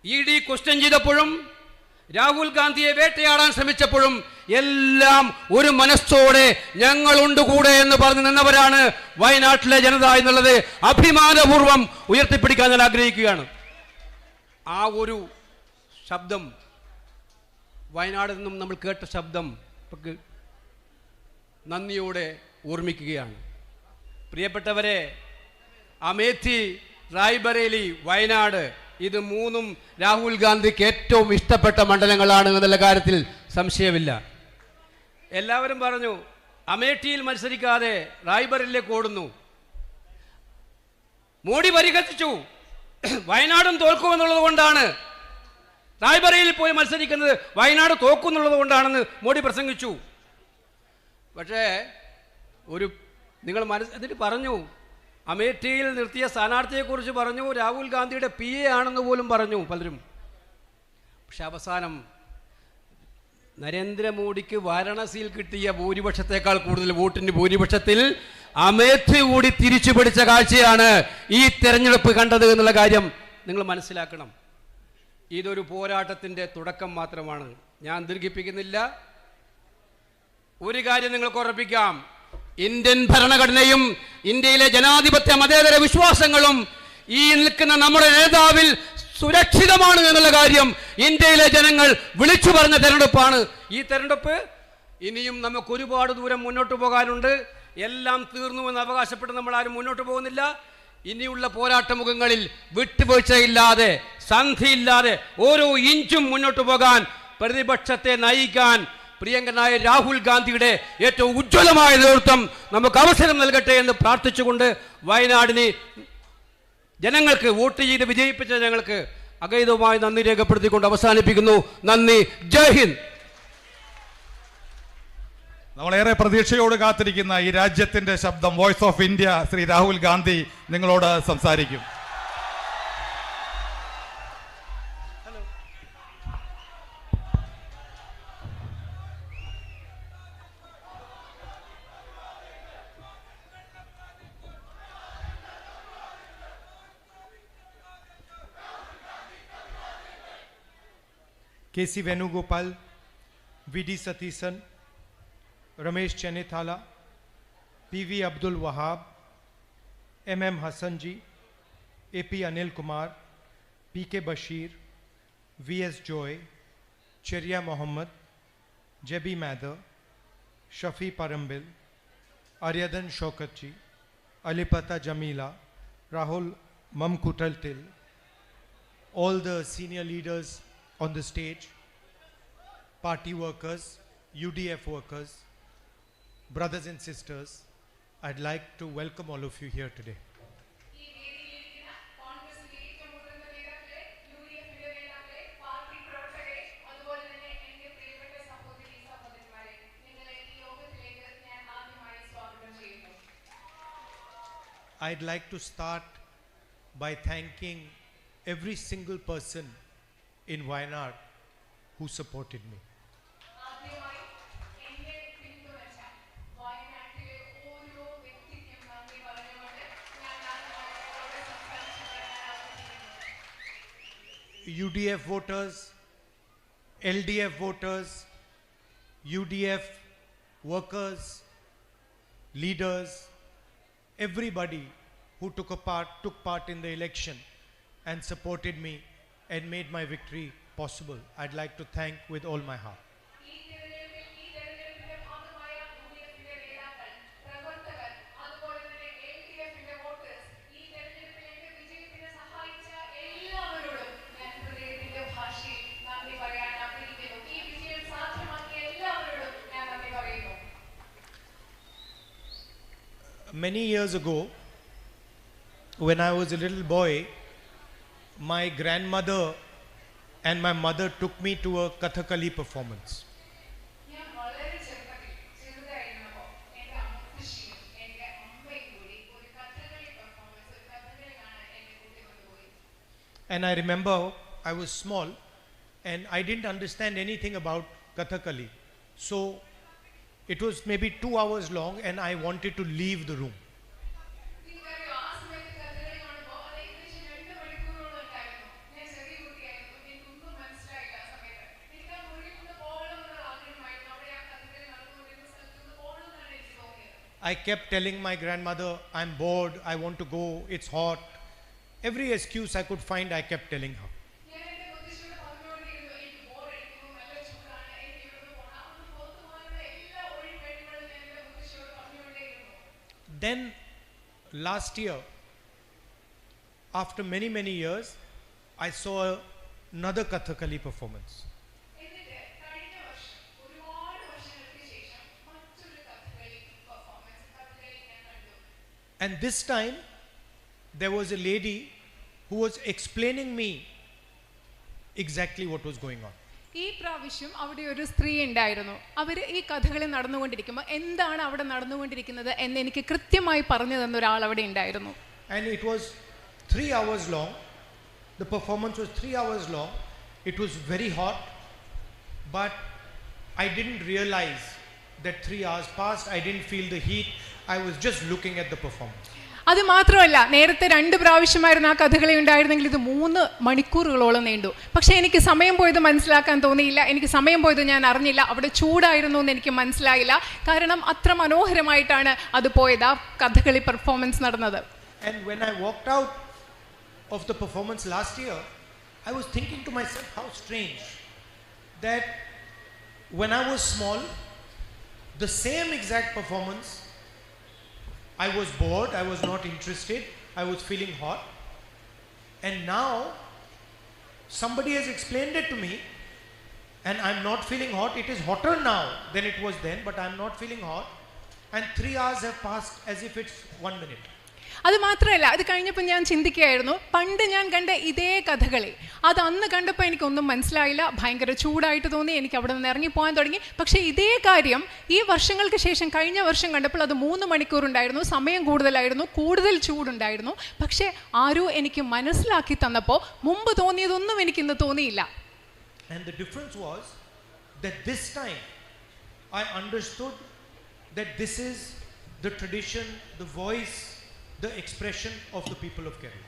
ED ക്വസ്റ്റ്യൻ ചെയ്തപ്പോഴും, രാഹുൽ ഗാന്ധിയെ വേട്ടയാടാൻ ശ്രമിച്ചപ്പോഴും എല്ലാം ഒരു മനസ്സോടെ ഞങ്ങളുണ്ട് കൂടെ എന്ന് പറഞ്ഞു നിന്നവരാണ് വയനാട്ടിലെ ജനത എന്നുള്ളത് അഭിമാനപൂർവ്വം ഉയർത്തിപ്പിടിക്കാൻ ഞാൻ ആഗ്രഹിക്കുകയാണ്. ആ ഒരു ശബ്ദം, വയനാട് നിന്നും നമ്മൾ കേട്ട ശബ്ദം നന്ദിയോടെ ഓർമ്മിക്കുകയാണ്. പ്രിയപ്പെട്ടവരെ, അമേഠി, റായ്ബറേലി, വയനാട്, ഇത് 3ഉം രാഹുൽ ഗാന്ധിക്ക് ഏറ്റവും ഇഷ്ടപ്പെട്ട മണ്ഡലങ്ങളാണ് എന്നുള്ള കാര്യത്തിൽ സംശയമില്ല. എല്ലാവരും പറഞ്ഞു അമേഠിയിൽ മത്സരിക്കാതെ റായ്ബറേലിയിലേക്ക് ഓടുന്നു. മോഡി പരിഹസിച്ചു, വയനാടും തോൽക്കുമെന്നുള്ളത് കൊണ്ടാണ് റായ്ബറേലിയിൽ പോയി മത്സരിക്കുന്നത്, വയനാട് തോക്കുന്നുള്ളത് കൊണ്ടാണെന്ന് മോഡി പ്രസംഗിച്ചു. പക്ഷേ നിങ്ങൾ എന്നിട്ട് പറഞ്ഞു, അമേഠിയിൽ നിർത്തിയ സ്ഥാനാർത്ഥിയെക്കുറിച്ച് പറഞ്ഞു, രാഹുൽ ഗാന്ധിയുടെ PA ആണെന്ന് പോലും പറഞ്ഞു പലരും. പക്ഷെ അവസാനം നരേന്ദ്രമോദിക്ക് വാരണസിയിൽ കിട്ടിയ ഭൂരിപക്ഷത്തെക്കാൾ കൂടുതൽ വോട്ടിൻ്റെ ഭൂരിപക്ഷത്തിൽ അമേഠി കൂടി തിരിച്ചു പിടിച്ച കാഴ്ചയാണ് ഈ തെരഞ്ഞെടുപ്പ് കണ്ടത് എന്നുള്ള കാര്യം നിങ്ങൾ മനസ്സിലാക്കണം. ഇതൊരു പോരാട്ടത്തിൻ്റെ തുടക്കം മാത്രമാണ്. ഞാൻ ദീർഘിപ്പിക്കുന്നില്ല. ഒരു കാര്യം നിങ്ങൾക്ക് ഉറപ്പിക്കാം, ഇന്ത്യൻ ഭരണഘടനയും ഇന്ത്യയിലെ ജനാധിപത്യ മതേതര വിശ്വാസങ്ങളും ഈ നിൽക്കുന്ന നമ്മുടെ നേതാവിൽ സുരക്ഷിതമാണ് എന്നുള്ള കാര്യം ഇന്ത്യയിലെ ജനങ്ങൾ വിളിച്ചു പറഞ്ഞ തെരഞ്ഞെടുപ്പാണ് ഈ തെരഞ്ഞെടുപ്പ്. ഇനിയും നമുക്ക് ഒരുപാട് ദൂരം മുന്നോട്ട് പോകാനുണ്ട്. എല്ലാം തീർന്നുവെന്ന് അവകാശപ്പെട്ട് നമ്മൾ ആരും മുന്നോട്ട് പോകുന്നില്ല. ഇനിയുള്ള പോരാട്ടമുഖങ്ങളിൽ വിട്ടുവീഴ്ചയില്ലാതെ, സന്ധിയില്ലാതെ ഓരോ ഇഞ്ചും മുന്നോട്ട് പോകാൻ, പ്രതിപക്ഷത്തെ നയിക്കാൻ പ്രിയങ്കരനായ രാഹുൽ ഗാന്ധിയുടെ ഏറ്റവും ഉജ്ജ്വലമായ നേതൃത്വം നമുക്ക് അവസരം നൽകട്ടെ എന്ന് പ്രാർത്ഥിച്ചുകൊണ്ട് വയനാടിന് ജനങ്ങൾക്ക് വോട്ട് ചെയ്ത് വിജയിപ്പിച്ച ജനങ്ങൾക്ക് അഗൈതവുമായി നന്ദി രേഖപ്പെടുത്തിക്കൊണ്ട് അവസാനിപ്പിക്കുന്നു. നന്ദി. ജയ് ഹിന്ദ്.
നമ്മളേറെ പ്രതീക്ഷയോട് കാത്തിരിക്കുന്ന ഈ രാജ്യത്തിന്റെ ശബ്ദം, voice of India, Shri Rahul Gandhi നിങ്ങളോട് സംസാരിക്കും.
KC Venugopal, VD Satisan, Ramesh Chenithala, PV Abdul Wahab, MM Hassanji, AP Anil Kumar, PK Bashir, VS Joy, Cheria Mohammed, Jebi Mather, Shafi Parambil, Aryadan Shokatji, Alipata Jamila, Rahul Mamkutaltil, all the senior leaders on the stage, party workers, UDF workers, brothers and sisters, I'd like to welcome all of you here today. I'd like to start by thanking every single person in Wayanad who supported me. UDF voters, LDF voters, UDF workers, leaders, everybody who took part in the election and supported me and made my victory possible, I'd like to thank with all my heart. Many years ago, when I was a little boy, my grandmother and my mother took me to a Kathakali performance. And I remember I was small and I didn't understand anything about Kathakali. So it was maybe 2 hours long and I wanted to leave the room. I kept telling my grandmother, I'm bored, I want to go, it's hot. Every excuse I could find, I kept telling her. Then last year, after many years, I saw another Kathakali performance. And this time, there was a lady who was explaining me exactly what was going on.
ഈ പ്രാവശ്യം അവിടെ ഒരു സ്ത്രീ ഉണ്ടായിരുന്നു. അവർ ഈ കഥകളി നടന്നുകൊണ്ടിരിക്കുമ്പോൾ എന്താണ് അവിടെ നടന്നുകൊണ്ടിരിക്കുന്നത് എന്ന് എനിക്ക് കൃത്യമായി പറഞ്ഞു തന്ന ഒരാൾ അവിടെ ഉണ്ടായിരുന്നു.
And it was 3 hours long. The performance was 3 hours long. It was very hot, but I didn't realize that 3 hours passed. I didn't feel the heat. I was just looking at the performance.
അത് മാത്രമല്ല, നേരത്തെ 2 പ്രാവശ്യമായിരുന്നു ആ കഥകളി ഉണ്ടായിരുന്നെങ്കിൽ ഇത് 3 മണിക്കൂറുകളോളം നീണ്ടു. പക്ഷേ എനിക്ക് സമയം പോയത് മനസ്സിലാക്കാൻ തോന്നിയില്ല. എനിക്ക് സമയം പോയത് ഞാൻ അറിഞ്ഞില്ല. അവിടെ ചൂടായിരുന്നു എന്ന് എനിക്ക് മനസ്സിലായില്ല. കാരണം അത്ര മനോഹരമായിട്ടാണ് അത് പോയത്, ആ കഥകളി പെർഫോമൻസ് നടന്നത്.
And when I walked out of the performance last year, I was thinking to myself, how strange that when I was small, the same exact performance, I was bored, I was not interested, I was feeling hot. And now somebody has explained it to me and I'm not feeling hot. It is hotter now than it was then, but I'm not feeling hot. And 3 hours have passed as if it's 1 minute.
അത് മാത്രമല്ല, അത് കഴിഞ്ഞപ്പോൾ ഞാൻ ചിന്തിക്കുകയായിരുന്നു, പണ്ട് ഞാൻ കണ്ട ഇതേ കഥകളി അത് അന്ന് കണ്ടപ്പോൾ എനിക്കൊന്നും മനസ്സിലായില്ല, ഭയങ്കര ചൂടായിട്ട് തോന്നി, എനിക്ക് അവിടെ നിന്ന് ഇറങ്ങിപ്പോകാൻ തുടങ്ങി. പക്ഷേ ഇതേ കാര്യം ഈ വർഷങ്ങൾക്ക് ശേഷം കഴിഞ്ഞ വർഷം കണ്ടപ്പോൾ അത് 3 മണിക്കൂർ ഉണ്ടായിരുന്നു, സമയം കൂടുതലായിരുന്നു, കൂടുതൽ ചൂടുണ്ടായിരുന്നു. പക്ഷേ ആരോ എനിക്ക് മനസ്സിലാക്കി തന്നപ്പോൾ മുമ്പ് തോന്നിയതൊന്നും എനിക്കിന്ന് തോന്നിയില്ല.
And the difference was that this time I understood that this is the tradition, the voice, the expression of the people of Kerala.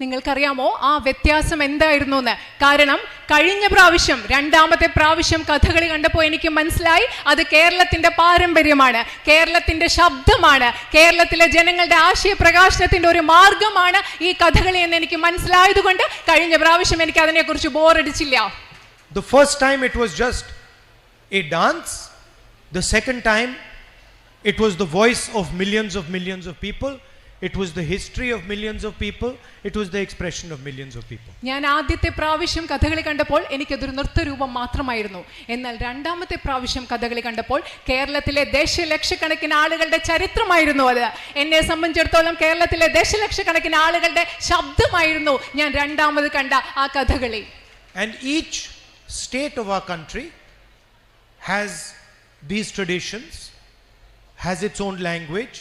നിങ്ങൾക്കറിയാമോ ആ വ്യത്യാസം എന്തായിരുന്നു എന്ന്? കാരണം കഴിഞ്ഞ പ്രാവശ്യം, രണ്ടാമത്തെ പ്രാവശ്യം കഥകളി കണ്ടപ്പോൾ എനിക്ക് മനസ്സിലായി അത് കേരളത്തിന്റെ പാരമ്പര്യമാണ്, കേരളത്തിന്റെ ശബ്ദമാണ്, കേരളത്തിലെ ജനങ്ങളുടെ ആശയ പ്രകാശനത്തിന്റെ ഒരു മാർഗമാണ് ഈ കഥകളി എന്ന് എനിക്ക് മനസ്സിലായതുകൊണ്ട് കഴിഞ്ഞ പ്രാവശ്യം എനിക്ക് അതിനെക്കുറിച്ച് ബോറടിച്ചില്ല.
The first time it was just a dance. The second time it was the voice of millions of people. It was the history of millions of people. It was the expression of millions of people.
ഞാൻ ആദ്യത്തെ പ്രാവശ്യം കഥകളി കണ്ടപ്പോൾ എനിക്കതൊരു നൃത്തരൂപം മാത്രമായിരുന്നു. എന്നാൽ രണ്ടാമത്തെ പ്രാവശ്യം കഥകളി കണ്ടപ്പോൾ കേരളത്തിലെ ദശലക്ഷക്കണക്കിന് ആളുകളുടെ ചരിത്രമായിരുന്നു അത്. എന്നെ സംബന്ധിച്ചിടത്തോളം കേരളത്തിലെ ദശലക്ഷക്കണക്കിന് ആളുകളുടെ ശബ്ദമായിരുന്നു ഞാൻ രണ്ടാമത് കണ്ട ആ Kathakali.
And each state of our country has these traditions, has its own language,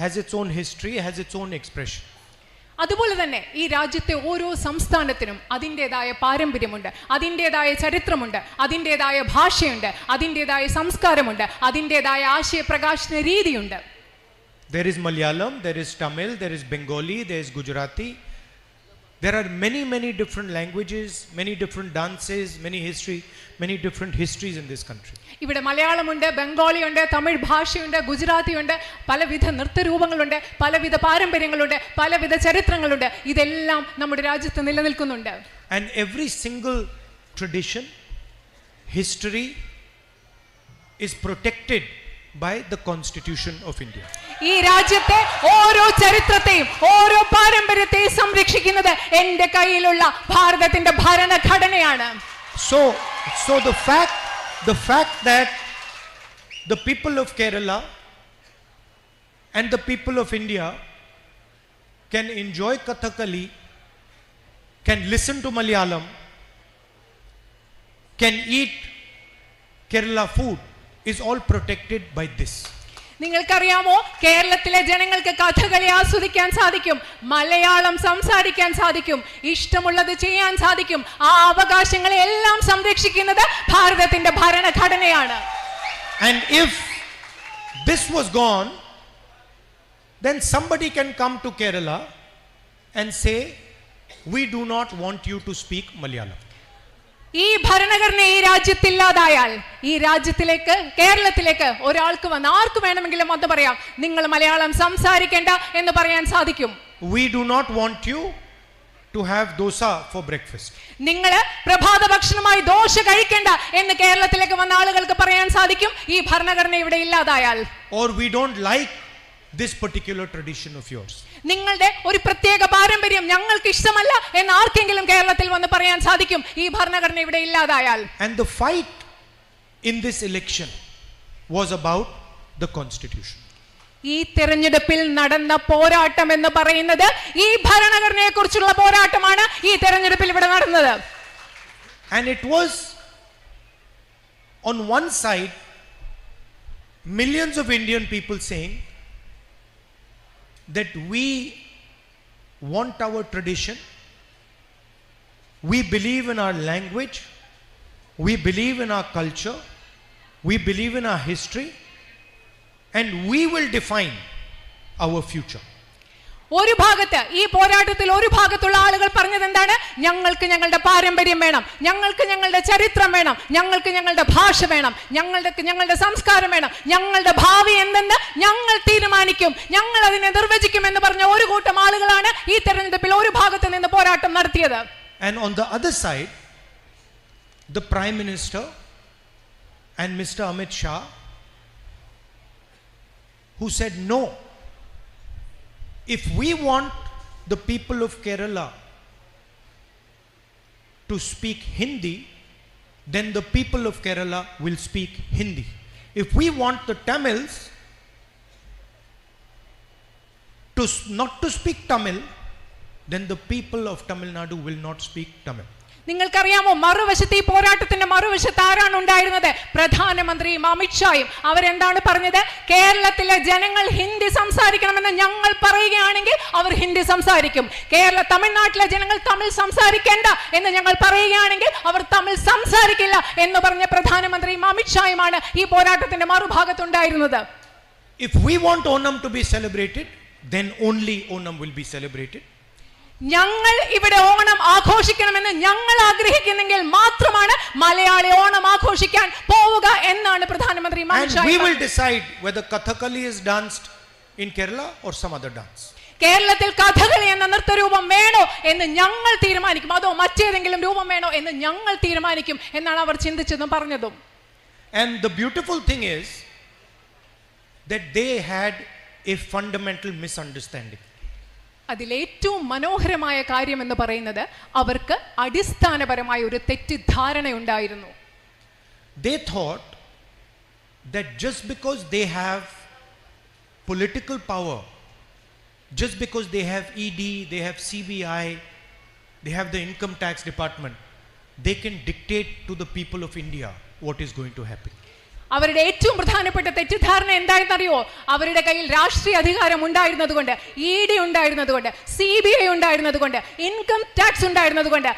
has its own history, has its own expression.
അതുപോലെ തന്നെ ഈ രാജ്യത്തെ ഓരോ സംസ്ഥാനത്തിനും അതിൻ്റെതായ പാരമ്പര്യമുണ്ട്, അതിൻ്റെതായ ചരിത്രമുണ്ട്, അതിൻ്റെതായ ഭാഷയുണ്ട്, അതിൻ്റെതായ സംസ്കാരമുണ്ട്, അതിൻ്റെതായ ആശയപ്രകാശന രീതിയുണ്ട്.
There is Malayalam, there is Tamil, there is Bengali, there is Gujarati. There are many different languages, many different dances, many different histories in this country.
ഇവിടെ മലയാളമുണ്ട്, ബംഗാളിയുണ്ട്, തമിഴ് ഭാഷയുണ്ട്, ഗുജറാത്തിയുണ്ട്, പലവിധ നൃത്തരൂപങ്ങളുണ്ട്, പലവിധ പാരമ്പര്യങ്ങളുണ്ട്, പലവിധ ചരിത്രങ്ങളുണ്ട്. ഇതെല്ലാം നമ്മുടെ രാജ്യത്ത് നിലനിൽക്കുന്നുണ്ട്.
And every single tradition, history is protected by the Constitution of India.
ഈ രാജ്യത്തെ ഓരോ ചരിത്രത്തെയും ഓരോ പാരമ്പര്യത്തെയും സംരക്ഷിക്കുന്നത് എൻ്റെ കയ്യിലുള്ള ഭാരതത്തിന്റെ ഭരണഘടനയാണ്.
So the fact that the people of Kerala and the people of India can enjoy Kathakali, can listen to Malayalam, can eat Kerala food is all protected by this.
നിങ്ങൾക്കറിയാമോ, കേരളത്തിലെ ജനങ്ങൾക്ക് കഥകളി ആസ്വദിക്കാൻ സാധിക്കും, മലയാളം സംസാരിക്കാൻ സാധിക്കും, ഇഷ്ടമുള്ളത് ചെയ്യാൻ സാധിക്കും. ആ അവകാശങ്ങളെ എല്ലാം സംരക്ഷിക്കുന്നത് ഭാരതത്തിന്റെ ഭരണഘടനയാണ്.
And if this was gone, then somebody can come to Kerala and say, we do not want you to speak Malayalam.
ഈ ഭരണഘടന ഈ രാജ്യത്തില്ലാതായാൽ ഈ രാജ്യത്തിലേക്ക്, കേരളത്തിലേക്ക് ഒരാൾക്ക് വന്ന് ആർക്ക് വേണമെങ്കിലും അത് പറയാം, നിങ്ങൾ മലയാളം സംസാരിക്കേണ്ട എന്ന് പറയാൻ സാധിക്കും.
We do not want you to have dosa for breakfast.
നിങ്ങൾ പ്രഭാത ഭക്ഷണമായി ദോശ കഴിക്കേണ്ട എന്ന് കേരളത്തിലേക്ക് വന്ന ആളുകൾക്ക് പറയാൻ സാധിക്കും ഈ ഭരണഘടന ഇവിടെ ഇല്ലാതായാൽ.
Or we don't like this particular tradition of yours.
നിങ്ങളുടെ ഒരു പ്രത്യേക പാരമ്പര്യം ഞങ്ങൾക്ക് ഇഷ്ടമല്ല എന്ന് ആർക്കെങ്കിലും കേരളത്തിൽ വന്ന് പറയാൻ സാധിക്കും ഈ ഭരണഘടന ഇവിടെ ഇല്ലാതായാൽ.
And the fight in this election was about the Constitution.
ഈ തെരഞ്ഞെടുപ്പിൽ നടന്ന പോരാട്ടം എന്ന് പറയുന്നത് ഈ ഭരണഘടനയെ കുറിച്ചുള്ള പോരാട്ടമാണ് ഈ തെരഞ്ഞെടുപ്പിൽ ഇവിടെ നടന്നത്.
And it was on one side millions of Indian people saying that we want our tradition, we believe in our language, we believe in our culture, we believe in our history, and we will define our future.
ഒരു ഭാഗത്ത് ഈ പോരാട്ടത്തിൽ ഒരു ഭാഗത്തുള്ള ആളുകൾ പറഞ്ഞത് എന്താണ്? ഞങ്ങൾക്ക് ഞങ്ങളുടെ പാരമ്പര്യം വേണം, ഞങ്ങൾക്ക് ഞങ്ങളുടെ ചരിത്രം വേണം, ഞങ്ങൾക്ക് ഞങ്ങളുടെ ഭാഷ വേണം, ഞങ്ങളുടെ സംസ്കാരം വേണം, ഞങ്ങളുടെ ഭാവി എന്തെന്ന് ഞങ്ങൾ തീരുമാനിക്കും, ഞങ്ങൾ അതിനെ നിർവചിക്കും എന്ന് പറഞ്ഞ ഒരു കൂട്ടം ആളുകളാണ് ഈ തെരഞ്ഞെടുപ്പിൽ ഒരു ഭാഗത്ത് നിന്ന് പോരാട്ടം നടത്തിയത്.
And on the other side, the Prime Minister and Mr. Amit Shah, who said no, if we want the people of Kerala to speak Hindi, then the people of Kerala will speak Hindi. If we want the Tamils not to speak Tamil, then the people of Tamil Nadu will not speak Tamil.
നിങ്ങൾക്കറിയാമോ, മറുവശത്ത് ഈ പോരാട്ടത്തിന്റെ മറുവശത്ത് ആരാണ് ഉണ്ടായിരുന്നത്? പ്രധാനമന്ത്രിയും അമിത്ഷായും. അവരെന്താണ് പറഞ്ഞത്? കേരളത്തിലെ ജനങ്ങൾ ഹിന്ദി സംസാരിക്കണമെന്ന് ഞങ്ങൾ പറയുകയാണെങ്കിൽ അവർ ഹിന്ദി സംസാരിക്കും. തമിഴ്നാട്ടിലെ ജനങ്ങൾ തമിഴ് സംസാരിക്കേണ്ട എന്ന് ഞങ്ങൾ പറയുകയാണെങ്കിൽ അവർ തമിഴ് സംസാരിക്കില്ല എന്ന് പറഞ്ഞ പ്രധാനമന്ത്രിയും അമിത്ഷായുമാണ് ഈ പോരാട്ടത്തിന്റെ മറുഭാഗത്തുണ്ടായിരുന്നത്.
If we want Onam to be celebrated, then only Onam will be celebrated.
ഞങ്ങൾ ഇവിടെ ഓണം ആഘോഷിക്കണമെന്ന് ഞങ്ങൾ ആഗ്രഹിക്കുന്നെങ്കിൽ മാത്രമാണ് മലയാളി ഓണം ആഘോഷിക്കാൻ പോവുക എന്നാണ് പ്രധാനമന്ത്രി
And we will decide whether Kathakali is danced in Kerala or some other dance.
കേരളത്തിൽ കഥകളി എന്ന നൃത്തരൂപം വേണോ എന്ന് ഞങ്ങൾ തീരുമാനിക്കും, അതോ മറ്റേതെങ്കിലും രൂപം വേണോ എന്ന് ഞങ്ങൾ തീരുമാനിക്കും എന്നാണ് അവർ ചിന്തിച്ചതും പറഞ്ഞതും.
And the beautiful thing is that they had a fundamental misunderstanding.
അതിലേറ്റവും മനോഹരമായ കാര്യം എന്ന് പറയുന്നത് അവർക്ക് അടിസ്ഥാനപരമായ ഒരു തെറ്റിദ്ധാരണയുണ്ടായിരുന്നു.
They thought that just because they have political power, just because they have ED, they have CBI, they have the income tax department, they can dictate to the people of India what is going to happen.
അവരുടെ ഏറ്റവും പ്രധാനപ്പെട്ട തെറ്റിദ്ധാരണ എന്താണെന്നറിയോ? അവരുടെ കയ്യിൽ രാഷ്ട്രീയ അധികാരം ഉണ്ടായിരുന്നതുകൊണ്ട്, ED ഉണ്ടായിരുന്നതുകൊണ്ട്, CBI ഉണ്ടായിരുന്നതുകൊണ്ട്, income tax ഉണ്ടായിരുന്നതുകൊണ്ട്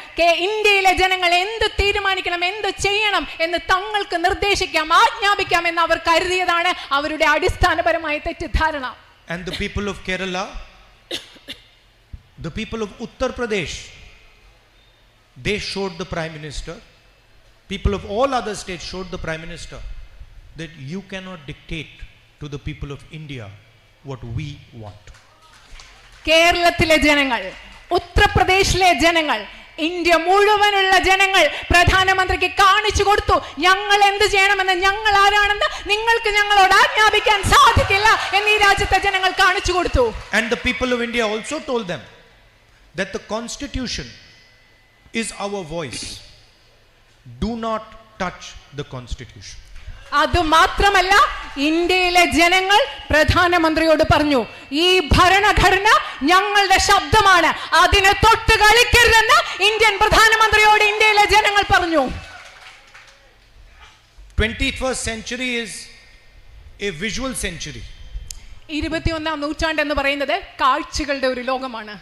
ഇന്ത്യയിലെ ജനങ്ങൾ എന്ത് തീരുമാനിക്കണം, എന്ത് ചെയ്യണം എന്ന് തങ്ങൾക്ക് നിർദ്ദേശിക്കാം, ആജ്ഞാപിക്കാം എന്ന് അവർ കരുതിയതാണ് അവരുടെ അടിസ്ഥാനപരമായ തെറ്റിദ്ധാരണ.
And the people of Kerala, the people of Uttar Pradesh, they showed the Prime Minister, people of all other states showed the Prime Minister that you cannot dictate to the people of India what we want.
കേരളത്തിലെ ജനങ്ങൾ, ഉത്തർപ്രദേശിലെ ജനങ്ങൾ, India മുഴുവനുള്ള ജനങ്ങൾ പ്രധാനമന്ത്രിക്ക് കാണിച്ചു കൊടുത്തു, ഞങ്ങൾ എന്ത് ചെയ്യണമെന്ന്, ഞങ്ങൾ ആരാണെന്ന് നിങ്ങൾക്ക് ഞങ്ങളോട് ആജ്ഞാപിക്കാൻ സാധിക്കില്ല എന്ന് ഈ രാജ്യത്തെ ജനങ്ങൾ കാണിച്ചു കൊടുത്തു.
And the people of India also told them that the constitution is our voice. Do not touch the constitution.
അത് മാത്രമല്ല, ഇന്ത്യയിലെ ജനങ്ങൾ പ്രധാനമന്ത്രിയോട് പറഞ്ഞു, ഈ ഭരണഘടന ഞങ്ങളുടെ ശബ്ദമാണ്, അതിനെ തൊട്ട് കളിക്കരുതെന്ന് ഇന്ത്യൻ പ്രധാനമന്ത്രിയോട് ഇന്ത്യയിലെ ജനങ്ങൾ പറഞ്ഞു.
21st century is a visual century.
21ാം നൂറ്റാണ്ട് എന്ന് പറയുന്നത് കാഴ്ചകളുടെ ഒരു ലോകമാണ്.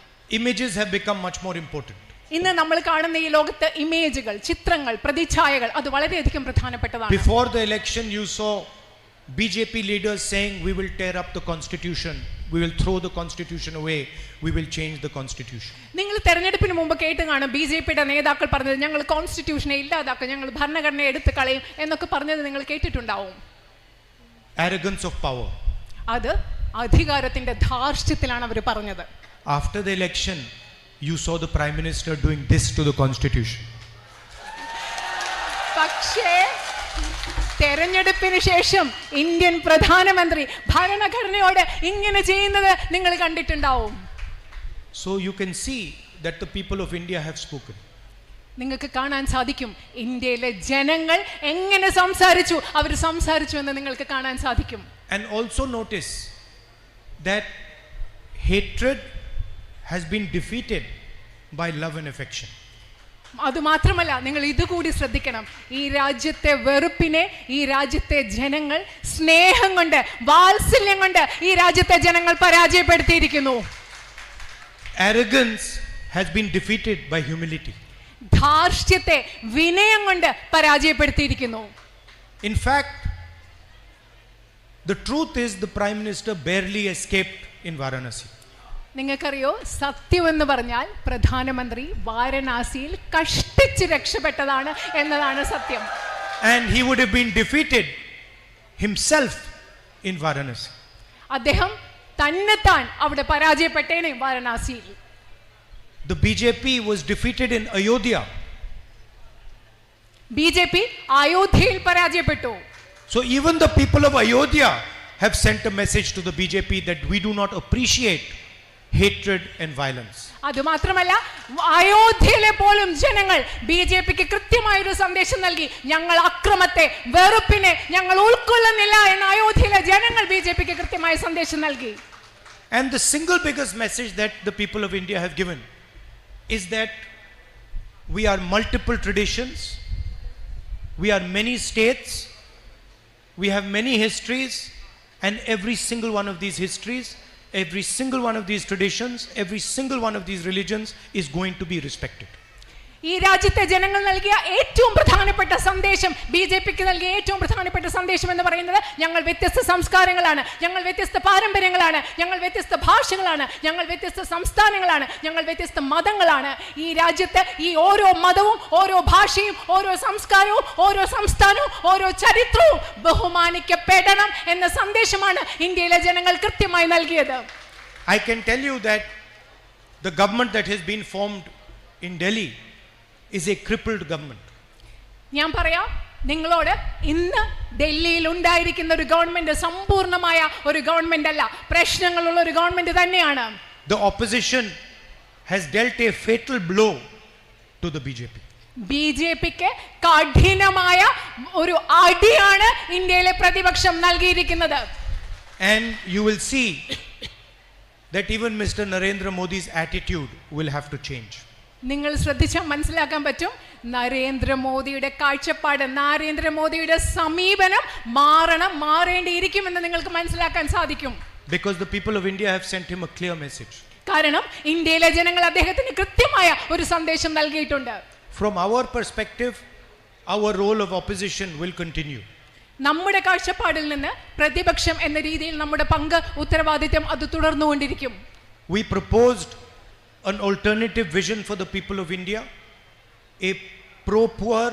Images have become much more important.
ഇന്ന് നമ്മൾ കാണുന്ന ഈ ലോകത്ത് ഇമേജുകൾ, ചിത്രങ്ങൾ, പ്രതിച്ഛായകൾ അത് വളരെയധികം പ്രധാനപ്പെട്ടതാണ്.
Before the election you saw BJP leaders saying we will tear up the constitution, we will throw the constitution away, we will change the constitution.
നിങ്ങൾ തെരഞ്ഞെടുപ്പിന് മുമ്പ് കേട്ട് കാണും ബിജെപിയുടെ നേതാക്കൾ പറഞ്ഞത്, ഞങ്ങൾ കോൺസ്റ്റിറ്റ്യൂഷനെ ഇല്ലാതാക്കും, ഞങ്ങൾ ഭരണഘടനയെ എടുത്തു കളയും എന്നൊക്കെ പറഞ്ഞത് നിങ്ങൾ കേട്ടിട്ടുണ്ടാവും.
Arrogance of power.
അത് അധികാരത്തിന്റെ ധാർഷ്ട്യത്തിലാണ് അവർ പറഞ്ഞത്.
After the election you saw the Prime Minister doing this to the constitution.
പക്ഷേ തെരഞ്ഞെടുപ്പിന് ശേഷം ഇന്ത്യൻ പ്രധാനമന്ത്രി ഭരണഘടനയോട് ഇങ്ങനെ ചെയ്യുന്നത് നിങ്ങൾ കണ്ടിട്ടുണ്ടാവും.
So you can see that the people of India have spoken.
നിങ്ങൾക്ക് കാണാൻ സാധിക്കും ഇന്ത്യയിലെ ജനങ്ങൾ എങ്ങനെ സംസാരിച്ചു, അവർ സംസാരിച്ചു എന്ന് നിങ്ങൾക്ക് കാണാൻ സാധിക്കും.
And also notice that hatred has been defeated by love and affection.
അത് മാത്രമല്ല, നിങ്ങൾ ഇതുകൂടി ശ്രദ്ധിക്കണം, ഈ രാജ്യത്തെ വെറുപ്പിനെ ഈ രാജ്യത്തെ ജനങ്ങൾ സ്നേഹം കൊണ്ട്, വാത്സല്യം കൊണ്ട് ഈ രാജ്യത്തെ ജനങ്ങൾ പരാജയപ്പെടുത്തിയിരിക്കുന്നു.
Arrogance has been defeated by humility.
ധാർഷ്ട്യത്തെ വിനയം കൊണ്ട് പരാജയപ്പെടുത്തിയിരിക്കുന്നു.
In fact, the truth is the Prime Minister barely escaped in Varanasi.
നിങ്ങൾക്കറിയോ, സത്യം എന്ന് പറഞ്ഞാൽ പ്രധാനമന്ത്രി വാരണാസിയിൽ കഷ്ടിച്ച് രക്ഷപ്പെട്ടതാണ് എന്നതാണ് സത്യം.
And he would have been defeated himself in Varanasi.
അദ്ദേഹം തന്നെത്താൻ അവിടെ പരാജയപ്പെട്ടേനെ വാരണാസിയിൽ.
The BJP was defeated in Ayodhya.
BJP അയോധ്യയിൽ പരാജയപ്പെട്ടു.
So even the people of Ayodhya have sent a message to the BJP that we do not appreciate hatred and violence.
അതുമാത്രമല്ല, അയോധ്യയിലെ പോലും ജനങ്ങൾ ബിജെപിക്ക് കൃത്യമായൊരു സന്ദേശം നൽകി, ഞങ്ങൾ അക്രമത്തെ, വെറുപ്പിനെ ഞങ്ങൾ ഉൾക്കൊള്ളുന്നില്ല എന്ന് അയോധ്യയിലെ ജനങ്ങൾ ബിജെപിക്ക് കൃത്യമായ സന്ദേശം നൽകി.
And the single biggest message that the people of India have given is that we are multiple traditions, we are many states, we have many histories, and every single one of these histories, every single one of these traditions, every single one of these religions is going to be respected.
ഈ രാജ്യത്തെ ജനങ്ങൾ നൽകിയ ഏറ്റവും പ്രധാനപ്പെട്ട സന്ദേശം, B J പിക്ക് നൽകിയ ഏറ്റവും പ്രധാനപ്പെട്ട സന്ദേശം എന്ന് പറയുന്നത്, ഞങ്ങൾ വ്യത്യസ്ത സംസ്കാരങ്ങളാണ്, ഞങ്ങൾ വ്യത്യസ്ത പാരമ്പര്യങ്ങളാണ്, ഞങ്ങൾ വ്യത്യസ്ത ഭാഷകളാണ്, ഞങ്ങൾ വ്യത്യസ്ത സംസ്ഥാനങ്ങളാണ്, ഞങ്ങൾ വ്യത്യസ്ത മതങ്ങളാണ്. ഈ രാജ്യത്ത് ഈ ഓരോ മതവും ഓരോ ഭാഷയും ഓരോ സംസ്കാരവും ഓരോ സംസ്ഥാനവും ഓരോ ചരിത്രവും ബഹുമാനിക്കപ്പെടണം എന്ന സന്ദേശമാണ് ഇന്ത്യയിലെ ജനങ്ങൾ കൃത്യമായി നൽകിയത്.
I can tell you that the government that has been formed in Delhi is a crippled government.
ഞാൻ പറയാം നിങ്ങളോട്, ഇന്ന് ഡൽഹിയിൽ ഉണ്ടായിരിക്കുന്ന ഒരു ഗവൺമെന്റ് സമ്പൂർണ്ണമായ ഒരു ഗവൺമെന്റ് അല്ല, പ്രശ്നങ്ങളുള്ള ഒരു ഗവൺമെന്റ് തന്നെയാണ്.
The opposition has dealt a fatal blow to the BJP.
ബിജെപിക്ക് കഠിനമായ ഒരു അടിയാണ് ഇന്ത്യയിലെ പ്രതിപക്ഷം നൽകിയിരിക്കുന്നത്.
And you will see that even Mr. Narendra Modi's attitude will have to change.
നിങ്ങൾ ശ്രദ്ധിച്ചാൽ മനസ്സിലാക്കാൻ പറ്റും, നരേന്ദ്രമോദിയുടെ കാഴ്ചപ്പാട്, നരേന്ദ്രമോദിയുടെ സമീപനം മാറേണ്ടിയിരിക്കുമെന്ന് നിങ്ങൾക്ക് മനസ്സിലാക്കാൻ സാധിക്കും.
Because the people of India have sent him a clear message.
കാരണം ഇന്ത്യയിലെ ജനങ്ങൾ അദ്ദേഹത്തിന് കൃത്യമായ ഒരു സന്ദേശം നൽകിയിട്ടുണ്ട്.
From our perspective, our role of opposition will continue.
നമ്മുടെ കാഴ്ചപ്പാടിൽ നിന്ന് പ്രതിപക്ഷം എന്ന രീതിയിൽ നമ്മുടെ പങ്ക്, ഉത്തരവാദിത്വം അത് തുടർന്നുകൊണ്ടിരിക്കും.
We proposed an alternative vision for the people of India, a pro-poor,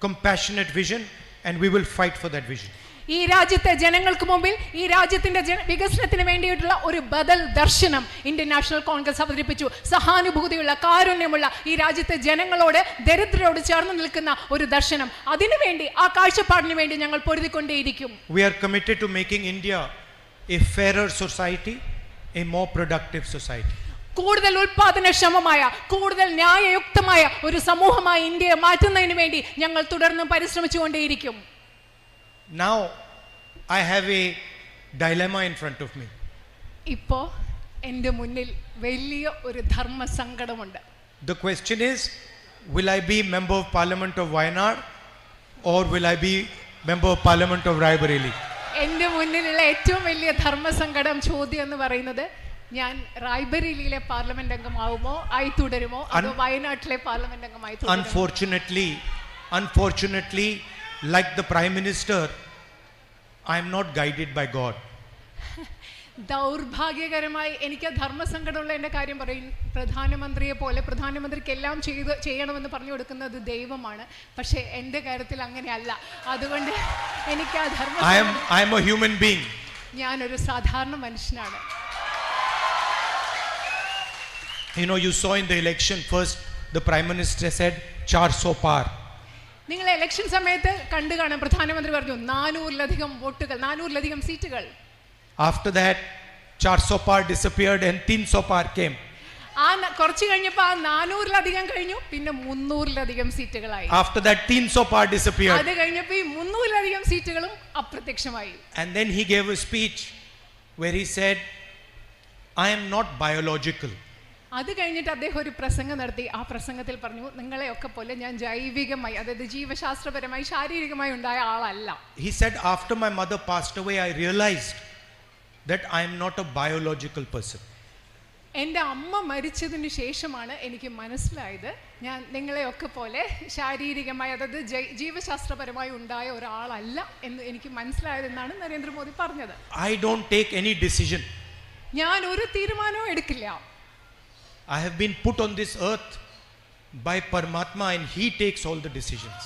compassionate vision, and we will fight for that vision.
ഈ രാജ്യത്തെ ജനങ്ങൾക്ക് മുമ്പിൽ ഈ രാജ്യത്തിന്റെ വികസനത്തിന് വേണ്ടിയിട്ടുള്ള ഒരു ബദൽ ദർശനം ഇന്ത്യൻ നാഷണൽ കോൺഗ്രസ് അവതരിപ്പിച്ചു. സഹാനുഭൂതിയുള്ള, കാരുണ്യമുള്ള, ഈ രാജ്യത്തെ ജനങ്ങളോട്, ദരിദ്രരോട് ചേർന്ന് നിൽക്കുന്ന ഒരു ദർശനം. അതിനുവേണ്ടി, ആ കാഴ്ചപ്പാടിന് വേണ്ടി ഞങ്ങൾ പൊരുതിക്കൊണ്ടേയിരിക്കും.
We are committed to making India a fairer society, a more productive society.
കൂടുതൽ ഉൽപാദനക്ഷമമായ, കൂടുതൽ ന്യായയുക്തമായ ഒരു സമൂഹമായി ഇന്ത്യയെ മാറ്റുന്നതിന് വേണ്ടി ഞങ്ങൾ തുടർന്നും പരിശ്രമിച്ചുകൊണ്ടേയിരിക്കും.
Now I have a dilemma in front of me.
ഇപ്പോ എൻ്റെ മുന്നിൽ വലിയ ഒരു ധർമ്മസങ്കടമുണ്ട്.
The question is, will I be member of parliament of Wayanad or will I be member of parliament of Raebareli?
എൻ്റെ മുന്നിലുള്ള ഏറ്റവും വലിയ ധർമ്മസങ്കടം ചോദ്യം എന്ന് പറയുന്നത്, ഞാൻ റായ്ബറേലിയിലെ പാർലമെന്റ് അംഗമാവുമോ ആയി തുടരുമോ അതോ വയനാട്ടിലെ പാർലമെന്റ് അംഗമായി തുടരുമോ?
Unfortunately, like the Prime Minister, I am not guided by God.
ദൗർഭാഗ്യകരമായി എനിക്ക് ധർമ്മസങ്കടമുള്ള എൻ്റെ കാര്യം പറയും. പ്രധാനമന്ത്രിയെ പോലെ പ്രധാനമന്ത്രിക്ക് എല്ലാം ചെയ്യണമെന്ന് പറഞ്ഞു കൊടുക്കുന്നത് ദൈവമാണ്. പക്ഷേ എൻ്റെ കാര്യത്തിൽ അങ്ങനെയല്ല. അതുകൊണ്ട് എനിക്ക് ആ
I am a human being.
ഞാനൊരു സാധാരണ മനുഷ്യനാണ്.
You know, you saw in the election, first the Prime Minister said 400 par.
നിങ്ങൾ ഇലക്ഷൻ സമയത്ത് കണ്ടു കാണാം, പ്രധാനമന്ത്രി പറഞ്ഞു 400-ലധികം വോട്ടുകൾ, 400-ലധികം സീറ്റുകൾ.
After that 400 par disappeared and 300 par came.
ആ കുറച്ച് കഴിഞ്ഞപ്പോൾ ആ 400-ലധികം കഴിഞ്ഞു, പിന്നെ 300-ലധികം സീറ്റുകളായി.
After that 300 par disappeared.
അത് കഴിഞ്ഞപ്പോൾ ഈ 300-ലധികം സീറ്റുകളും അപ്രത്യക്ഷമായി.
And then he gave a speech where he said, I am not biological.
അത് കഴിഞ്ഞിട്ട് അദ്ദേഹം ഒരു പ്രസംഗം നടത്തി. ആ പ്രസംഗത്തിൽ പറഞ്ഞു, നിങ്ങളെയൊക്കെ പോലെ ഞാൻ ജൈവികമായി, അതായത് ജീവശാസ്ത്രപരമായി, ശാരീരികമായി ഉണ്ടായ ആളല്ല.
He said, after my mother passed away, I realized that I am not a biological person.
എൻ്റെ അമ്മ മരിച്ചതിന് ശേഷമാണ് എനിക്ക് മനസ്സിലായത് ഞാൻ നിങ്ങളെയൊക്കെ പോലെ ശാരീരികമായി, അതായത് ജീവശാസ്ത്രപരമായി ഉണ്ടായ ഒരാളല്ല എന്ന് എനിക്ക് മനസ്സിലായതെന്നാണ് നരേന്ദ്രമോദി പറഞ്ഞത്.
I don't take any decision.
ഞാൻ ഒരു തീരുമാനവും എടുക്കില്ല.
I have been put on this earth by Paramatma and he takes all the decisions.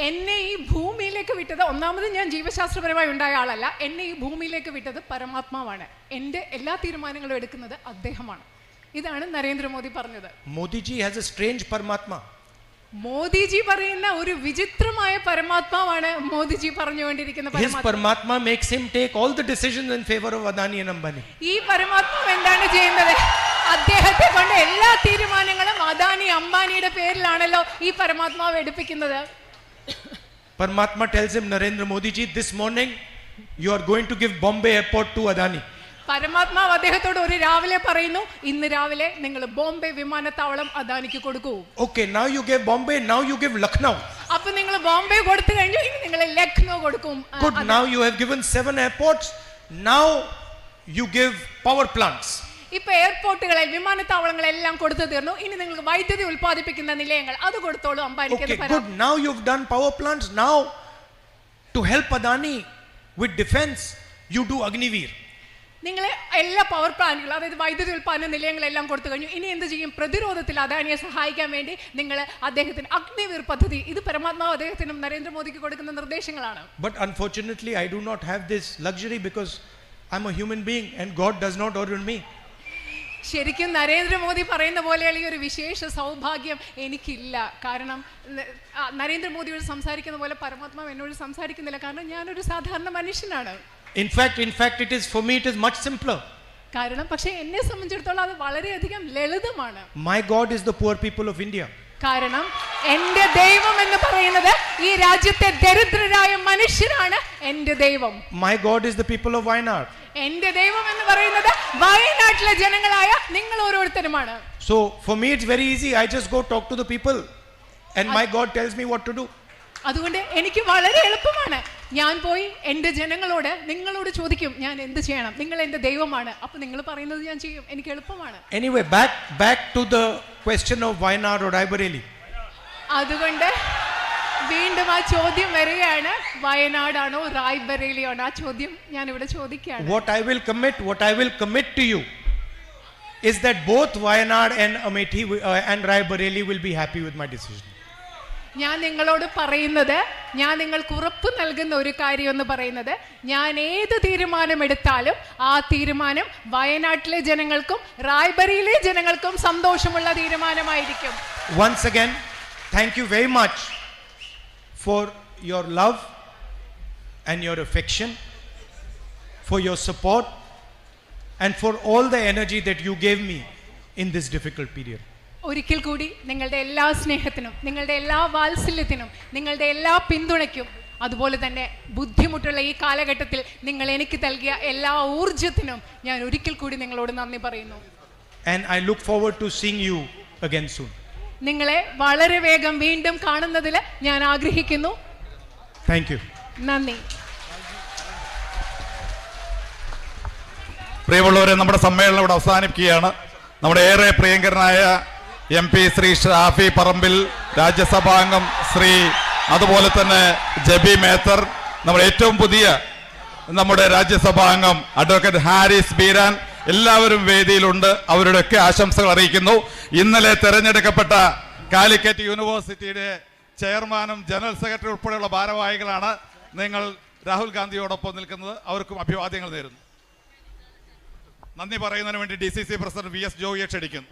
എന്നെ ഈ ഭൂമിയിലേക്ക് വിട്ടത്, ഒന്നാമത് ഞാൻ ജീവശാസ്ത്രപരമായി ഉണ്ടായ ആളല്ല, എന്നെ ഈ ഭൂമിയിലേക്ക് വിട്ടത് പരമാത്മാവാണ്. എൻ്റെ എല്ലാ തീരുമാനങ്ങളും എടുക്കുന്നത് അദ്ദേഹമാണ്. ഇതാണ് നരേന്ദ്രമോദി പറഞ്ഞത്.
Modiji has a strange Paramatma.
Modiji പറയുന്ന ഒരു വിചിത്രമായ പരമാത്മാവാണ് മോദിജി പറഞ്ഞുകൊണ്ടിരിക്കുന്ന
His Paramatma makes him take all the decisions in favor of Adani and Ambani.
ഈ പരമാത്മാവ് എന്താണ് ചെയ്യുന്നത്? അദ്ദേഹത്തെ കൊണ്ട് എല്ലാ തീരുമാനങ്ങളും അദാനി അംബാനിയുടെ പേരിലാണല്ലോ ഈ പരമാത്മാവ് എടുപ്പിക്കുന്നത്.
Paramatma tells him, Narendra Modi ji, this morning you are going to give Bombay airport to Adani.
പരമാത്മാവ് അദ്ദേഹത്തോട് ഒരു രാവിലെ പറയുന്നു, ഇന്ന് രാവിലെ നിങ്ങൾ ബോംബെ വിമാനത്താവളം അദാനിക്ക് കൊടുക്കൂ.
Okay, now you give Bombay, now you give Lucknow.
അപ്പൊ നിങ്ങൾ ബോംബെ കൊടുത്തു കഴിഞ്ഞു, ഇനി നിങ്ങൾ ലക്നോ കൊടുക്കും.
Good, now you have given 7 airports, now you give power plants.
ഇപ്പൊ എയർപോർട്ടുകളെ വിമാനത്താവളങ്ങളെല്ലാം കൊടുത്തു തീർന്നു, ഇനി നിങ്ങൾക്ക് വൈദ്യുതി ഉൽപ്പാദിപ്പിക്കുന്ന നിലയങ്ങൾ അത് കൊടുത്തോളൂ അംബാനിക്ക്.
Okay, good, now you've done power plants, now to help Adani with defense, you do Agniveer.
നിങ്ങൾ എല്ലാ പവർ പ്ലാന്റുകളും, അതായത് വൈദ്യുതി ഉൽപ്പാദന നിലയങ്ങളെല്ലാം കൊടുത്തു കഴിഞ്ഞു, ഇനി എന്ത് ചെയ്യും? പ്രതിരോധത്തിൽ അദാനിയെ സഹായിക്കാൻ വേണ്ടി നിങ്ങൾ അദ്ദേഹത്തിന് അഗ്നിവീർ പദ്ധതി, ഇത് പരമാത്മാവ് അദ്ദേഹത്തിനും നരേന്ദ്രമോദിക്ക് കൊടുക്കുന്ന നിർദ്ദേശങ്ങളാണ്.
But unfortunately, I do not have this luxury because I'm a human being and God does not order me.
ശരിക്കും നരേന്ദ്രമോദി പറയുന്ന പോലെയുള്ള ഈ ഒരു വിശേഷ സൗഭാഗ്യം എനിക്കില്ല. കാരണം നരേന്ദ്രമോദിയോട് സംസാരിക്കുന്ന പോലെ പരമാത്മാവ് എന്നോട് സംസാരിക്കുന്നില്ല. കാരണം ഞാനൊരു സാധാരണ മനുഷ്യനാണ്.
In fact, it is for me, it is much simpler.
കാരണം പക്ഷേ എന്നെ സംബന്ധിച്ചിടത്തോളം അത് വളരെയധികം ലളിതമാണ്.
My God is the poor people of India.
കാരണം എന്റെ ദൈവം എന്ന് പറയുന്നത് ഈ രാജ്യത്തെ ദരിദ്രരായ മനുഷ്യരാണ് എന്റെ ദൈവം.
My God is the people of Wayanad.
എന്റെ ദൈവം എന്ന് പറയുന്നത് വയനാട്ടിലെ ജനങ്ങളായ നിങ്ങൾ ഓരോരുത്തരുമാണ്.
So for me it's very easy. I just go talk to the people and my God tells me what to do.
അതുകൊണ്ട് എനിക്ക് വളരെ എളുപ്പമാണ്. ഞാൻ പോയി എൻ്റെ ജനങ്ങളോട്, നിങ്ങളോട് ചോദിക്കും ഞാൻ എന്ത് ചെയ്യണം, നിങ്ങൾ എൻ്റെ ദൈവമാണ്, അപ്പൊ നിങ്ങൾ പറയുന്നത് ഞാൻ ചെയ്യും. എനിക്ക് എളുപ്പമാണ്.
Anyway, back to the question of Wayanad or Raebareli.
അതുകൊണ്ട് വീണ്ടും ആ ചോദ്യം വരികയാണ്, വയനാടാണോ റായ്ബറേലിയാണോ? ആ ചോദ്യം ഞാൻ ഇവിടെ ചോദിക്കുകയാണ്.
What I will commit to you is that both Wayanad and Amethi and Raebareli will be happy with my decision.
ഞാൻ നിങ്ങളോട് പറയുന്നത്, ഞാൻ നിങ്ങൾക്ക് ഉറപ്പ് നൽകുന്ന ഒരു കാര്യം എന്ന് പറയുന്നത്, ഞാൻ ഏത് തീരുമാനമെടുത്താലും ആ തീരുമാനം വയനാട്ടിലെ ജനങ്ങൾക്കും റായ്ബറേലിയിലെ ജനങ്ങൾക്കും സന്തോഷമുള്ള തീരുമാനമായിരിക്കും.
Once again, thank you very much for your love and your affection, for your support and for all the energy that you gave me in this difficult period.
ഒരിക്കൽ കൂടി നിങ്ങളുടെ എല്ലാ സ്നേഹത്തിനും, നിങ്ങളുടെ എല്ലാ വാത്സല്യത്തിനും, നിങ്ങളുടെ എല്ലാ പിന്തുണയ്ക്കും, അതുപോലെ തന്നെ ബുദ്ധിമുട്ടുള്ള ഈ കാലഘട്ടത്തിൽ നിങ്ങൾ എനിക്ക് നൽകിയ എല്ലാ ഊർജത്തിനും ഞാൻ ഒരിക്കൽ കൂടി നിങ്ങളോട് നന്ദി പറയുന്നു.
And I look forward to seeing you again soon.
നിങ്ങളെ വളരെ വേഗം വീണ്ടും കാണുന്നതിൽ ഞാൻ ആഗ്രഹിക്കുന്നു.
Thank you.
നന്ദി.
പ്രിയമുള്ളവരെ, നമ്മുടെ സമ്മേളനം ഇവിടെ അവസാനിക്കുകയാണ്. നമ്മുടെ ഏറെ പ്രിയങ്കരനായ MP ശ്രീ ഷാഫി പറമ്പിൽ, രാജ്യസഭാംഗം ശ്രീ, അതുപോലെ തന്നെ ജബി മേത്തർ, നമ്മുടെ ഏറ്റവും പുതിയ നമ്മുടെ രാജ്യസഭാംഗം അഡ്വക്കേറ്റ് ഹാരിസ് ബീരാൻ, എല്ലാവരും വേദിയിലുണ്ട്. അവരുടെയൊക്കെ ആശംസകൾ അറിയിക്കുന്നു. ഇന്നലെ തെരഞ്ഞെടുക്കപ്പെട്ട കാലിക്കറ്റ് യൂണിവേഴ്സിറ്റിയുടെ ചെയർമാനും ജനറൽ സെക്രട്ടറി ഉൾപ്പെടെയുള്ള ഭാരവാഹികളാണ് നിങ്ങൾ രാഹുൽ ഗാന്ധിയോടൊപ്പം നിൽക്കുന്നത്. അവർക്കും അഭിവാദ്യങ്ങൾ നേരുന്നു. നന്ദി പറയുന്നതിന് വേണ്ടി DCC പ്രസിഡന്റ് VS ജോയിയെ ക്ഷണിക്കുന്നു.